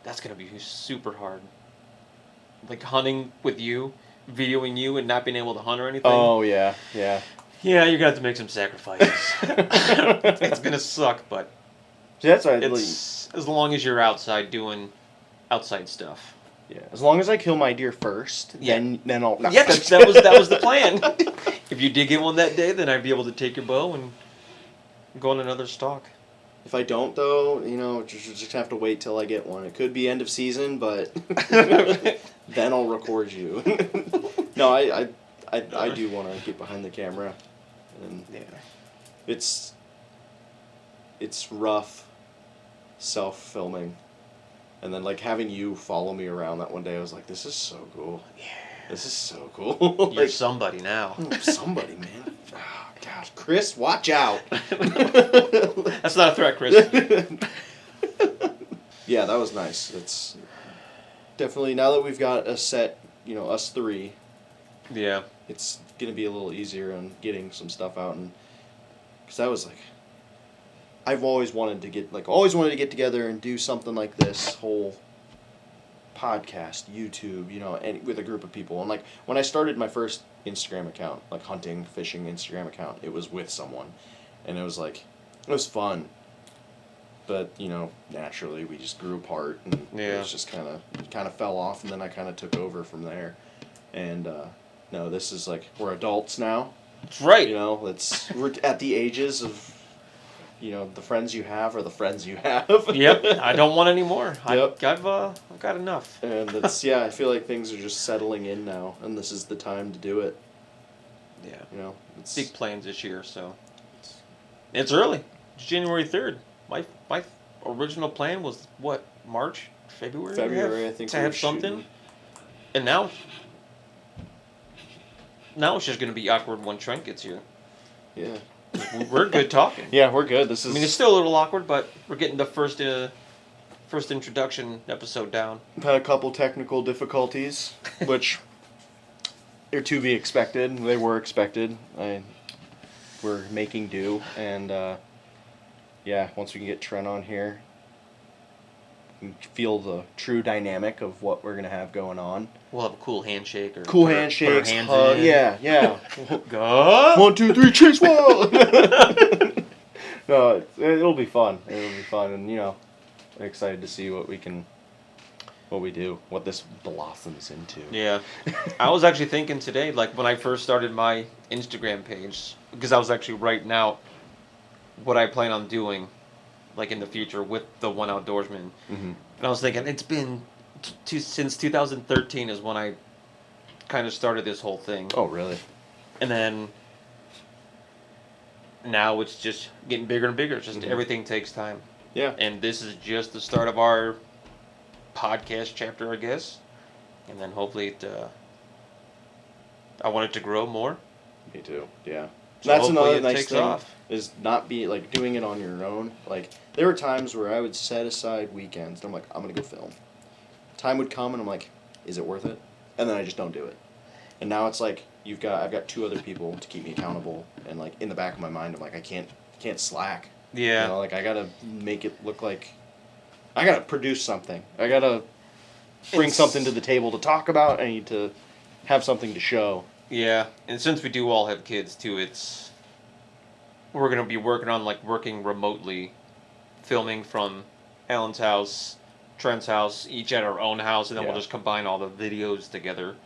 That's gonna be super hard. Like hunting with you, videoing you, and not being able to hunt or anything. Oh yeah. Yeah, you're gonna have to make some sacrifices. It's gonna suck, but See, that's why it's as long as you're outside doing outside stuff. yeah. As long as I kill my deer first, Yeah. then I'll. No. Yeah, that was the plan. If you did get one that day, then I'd be able to take your bow and go on another stalk. If I don't, though, just have to wait till I get one. It could be end of season, but then I'll record you. No, I do want to get behind the camera, and Yeah. it's rough self-filming, and then like having you follow me around that one day, I was like, this is so cool. Yeah. This is so cool. You're somebody now. Somebody, man. Oh, gosh, Chris, watch out. That's not a threat, Chris. Yeah, that was nice. It's definitely, now that we've got a set, us 3, Yeah. it's going to be a little easier on getting some stuff out. And because that was like, I've always wanted to get together and do something like this whole podcast, YouTube, and with a group of people. And like when I started my first Instagram account, like hunting, fishing Instagram account, it was with someone, and it was fun. But naturally we just grew apart, and it was just kind of fell off, and then I kind of took over from there. And no, this is like we're adults now. That's right. We're at the ages of. The friends you have are the friends you have. Yep. I don't want any more. Yep. I've got enough. And I feel like things are just settling in now, and this is the time to do it. Yeah. It's Big plans this year, so it's early. It's January 3rd. My original plan was what, March, February? February, I think. To have something. And now it's just going to be awkward when Trent gets here. Yeah. We're good talking. Yeah, we're good. I mean, it's still a little awkward, but we're getting the first introduction episode down. We've had a couple technical difficulties, which are to be expected. They were expected. We're making do, and once we can get Trent on here, you can feel the true dynamic of what we're gonna have going on. We'll have a cool handshake or Handshakes, hands hug, in. yeah. Go. 1, 2, 3, chase one. No, it'll be fun. And I'm excited to see what we do, what this blossoms into. Yeah. I was actually thinking today, like when I first started my Instagram page, because I was actually writing out what I plan on doing, like in the future with the One Outdoorsman. Mm-hmm. And I was thinking, it's been since 2013 is when I kind of started this whole thing. Oh, really? And then now it's just getting bigger and bigger. It's just everything takes time. Yeah. And this is just the start of our podcast chapter, I guess. And then hopefully I want it to grow more. Me too. Yeah. So That's hopefully another it nice takes thing off. is not be like doing it on your own. Like there were times where I would set aside weekends and I'm like, I'm gonna go film. Time would come and I'm like, is it worth it? And then I just don't do it. And now it's like I've got 2 other people to keep me accountable, and like in the back of my mind I'm like, I can't slack. Yeah. Like I gotta make it look like I gotta produce something. I gotta bring something to the table to talk about. I need to have something to show. Yeah, and since we do all have kids too, we're gonna be working on working remotely, filming from Alan's house, Trent's house, each at our own house, and then we'll just combine all the videos together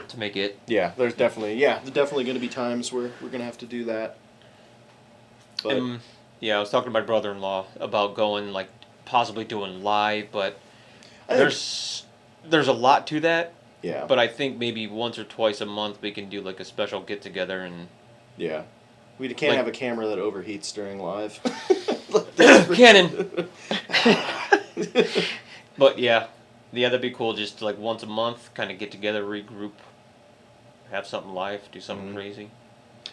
to make it. Yeah, there's definitely going to be times where we're going to have to do that. But I was talking to my brother-in-law about going possibly doing live, but There's a lot to that. Yeah. But I think maybe once or twice a month we can do like a special get together and. Yeah. We can't have a camera that overheats during live. Canon. But yeah, that'd be cool. Just like once a month, kind of get together, regroup, have something live, do something crazy.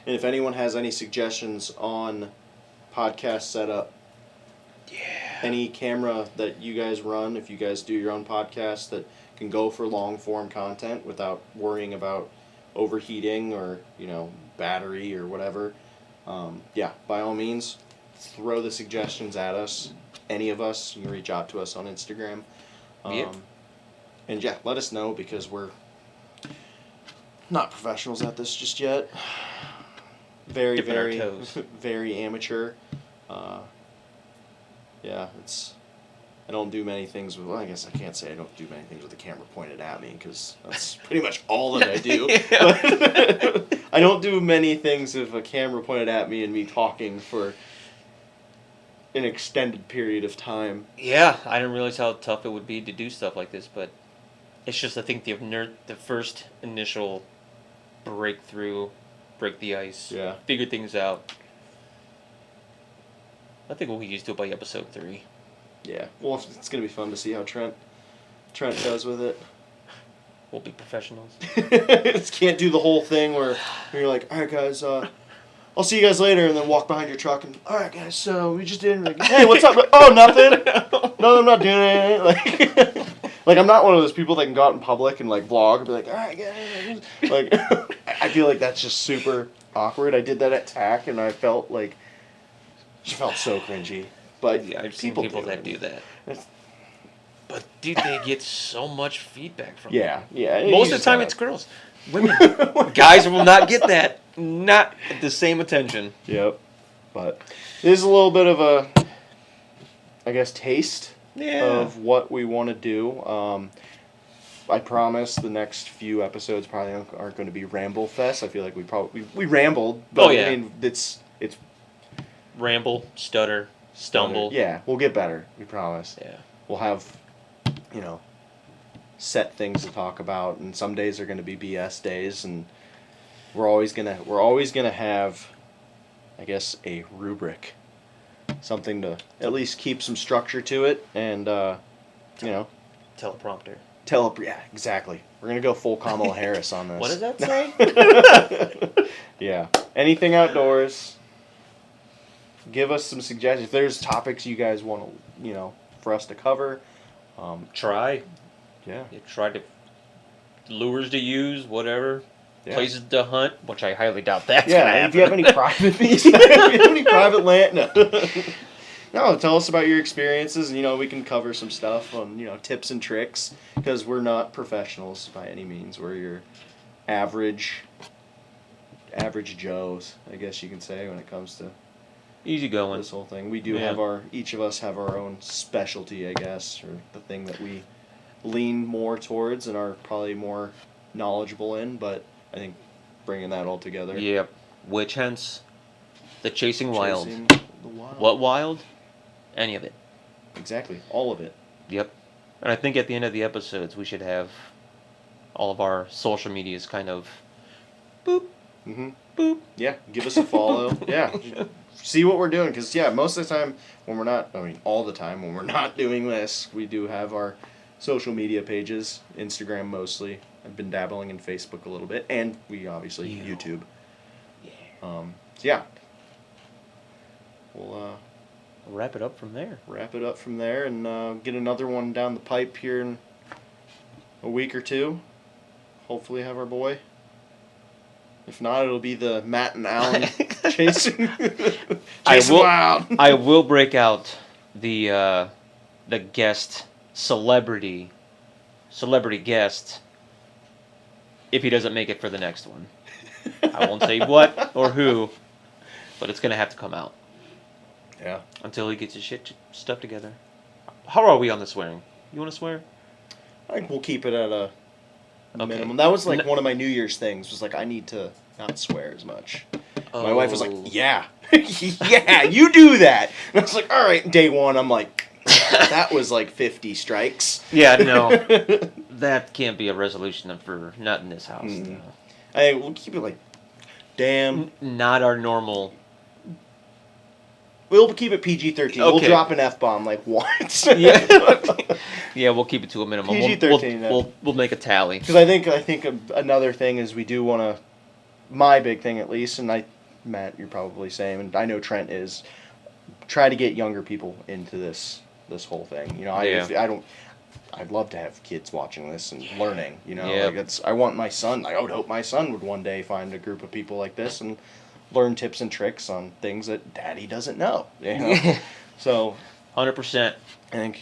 And if anyone has any suggestions on podcast setup, any camera that you guys run, if you guys do your own podcast that can go for long form content without worrying about overheating or battery or whatever, by all means, throw the suggestions at us. Any of us, you can reach out to us on Instagram. And let us know, because we're not professionals at this just yet. Very, Dipping our very, toes. very amateur. I don't do many things with. Well, I guess I can't say I don't do many things with the camera pointed at me, because that's pretty much all that I do. But I don't do many things with a camera pointed at me and me talking for an extended period of time. Yeah, I didn't realize how tough it would be to do stuff like this, but it's just, I think, the first initial breakthrough, break the ice, figure things out. I think we'll get used to it by episode 3. Yeah, well, it's gonna be fun to see how Trent does with it. We'll be professionals. Can't do the whole thing where you're like, all right, guys, I'll see you guys later, and then walk behind your truck and, all right, guys, so we just did, like, hey, what's up? Oh, nothing. No, I'm not doing anything. Like, I'm not one of those people that can go out in public and, like, vlog and be like, all right, guys. Like, I feel like that's just super awkward. I did that at TAC, and I felt so cringy. But yeah, I've seen people that do that. But, dude, they get so much feedback from them. Yeah. Most of the time, it's girls. Women. Guys will not get that. Not the same attention. Yep. But it is a little bit of a, I guess, taste of what we want to do. I promise the next few episodes probably aren't going to be ramble fest. I feel like we rambled, but I mean it's ramble, stutter, stumble. Yeah, we'll get better. We promise. Yeah. We'll have, set things to talk about, and some days are going to be BS days, and we're always gonna have, I guess, a rubric, something to at least keep some structure to it, and Teleprompter. Yeah, exactly. We're gonna go full Kamala Harris on this. What does that say? Yeah. Anything outdoors. Give us some suggestions. If there's topics you guys want to, for us to cover. Try. Yeah. Try to lures to use, whatever. Yeah. Places to hunt, which I highly doubt that's gonna happen. if you have any private land, no, tell us about your experiences, and we can cover some stuff on tips and tricks, because we're not professionals by any means. We're your average Joes, I guess you can say, when it comes to easy going. This whole thing. We do have each of us have our own specialty, I guess, or the thing that we lean more towards and are probably more knowledgeable in, but I think bringing that all together. Yep. Witch hunts, the chasing wild. The wild. What wild? Any of it. Exactly. All of it. Yep. And I think at the end of the episodes, we should have all of our social medias kind of boop, boop. Yeah. Give us a follow. Yeah. See what we're doing, because most of the time when we're not, all the time when we're not doing this, we do have our social media pages, Instagram mostly. I've been dabbling in Facebook a little bit, and we obviously YouTube. Yeah. We'll wrap it up from there. And get another one down the pipe here in a week or two. Hopefully have our boy. If not, it'll be the Matt and Alan chasing wild. I will break out the guest celebrity guest if he doesn't make it for the next one. I won't say what or who, but it's gonna have to come out. Yeah. Until he gets his stuff together. How are we on the swearing? You want to swear? I think we'll keep it at a minimum. That was one of my New Year's things. Was I need to not swear as much. My wife was like, "Yeah, yeah, you do that." And I was like, "All right." Day one, I'm like, that was like 50 strikes. Yeah, no. That can't be a resolution for not in this house. Mm. No. I think we'll keep it like, damn. Not our normal. We'll keep it PG-13. We'll Okay. drop an F-bomb like once. Yeah. Yeah, we'll keep it to a minimum. PG-13, We'll make a tally. Because I think another thing is we do want to, my big thing at least, and Matt, you're probably saying, and I know Trent is, try to get younger people into this whole thing. You know, I'd love to have kids watching this and learning. You know, Yeah. like I want my son. I would hope my son would one day find a group of people like this and learn tips and tricks on things that Daddy doesn't know. You know? So 100%. I think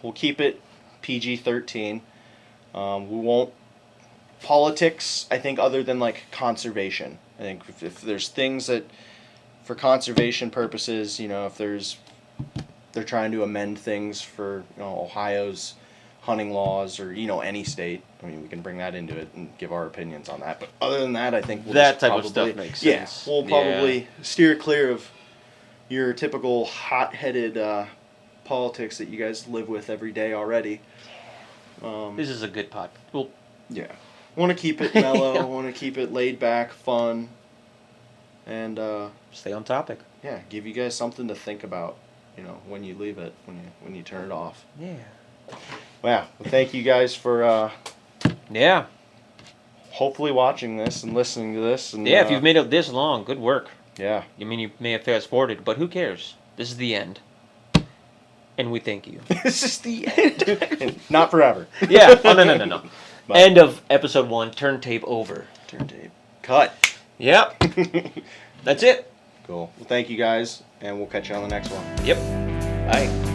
we'll keep it PG-13. We won't politics. I think other than like conservation. I think if there's things that for conservation purposes, you know, if they're trying to amend things for Ohio's hunting laws or any state. I mean, we can bring that into it and give our opinions on that. But other than that, I think we'll That just type probably, of stuff makes yeah, sense. we'll probably steer clear of your typical hot-headed politics that you guys live with every day already. This is a good pod. Well, yeah, want to keep it mellow. Want to keep it laid back, fun, and stay on topic. yeah, give you guys something to think about. When you leave it, when you turn it off. Yeah. Well, thank you guys for Yeah. hopefully watching this and listening to this. And Yeah, if you've made it this long, good work. yeah, I mean, you may have fast forwarded, but who cares? This is the end. And we thank you. this is the end. Not forever. Yeah. Oh, no. But- End of episode 1. Turn tape over. Turn tape. Cut. Yep. That's it. Cool. Well, thank you guys, and we'll catch you on the next one. Yep. Bye.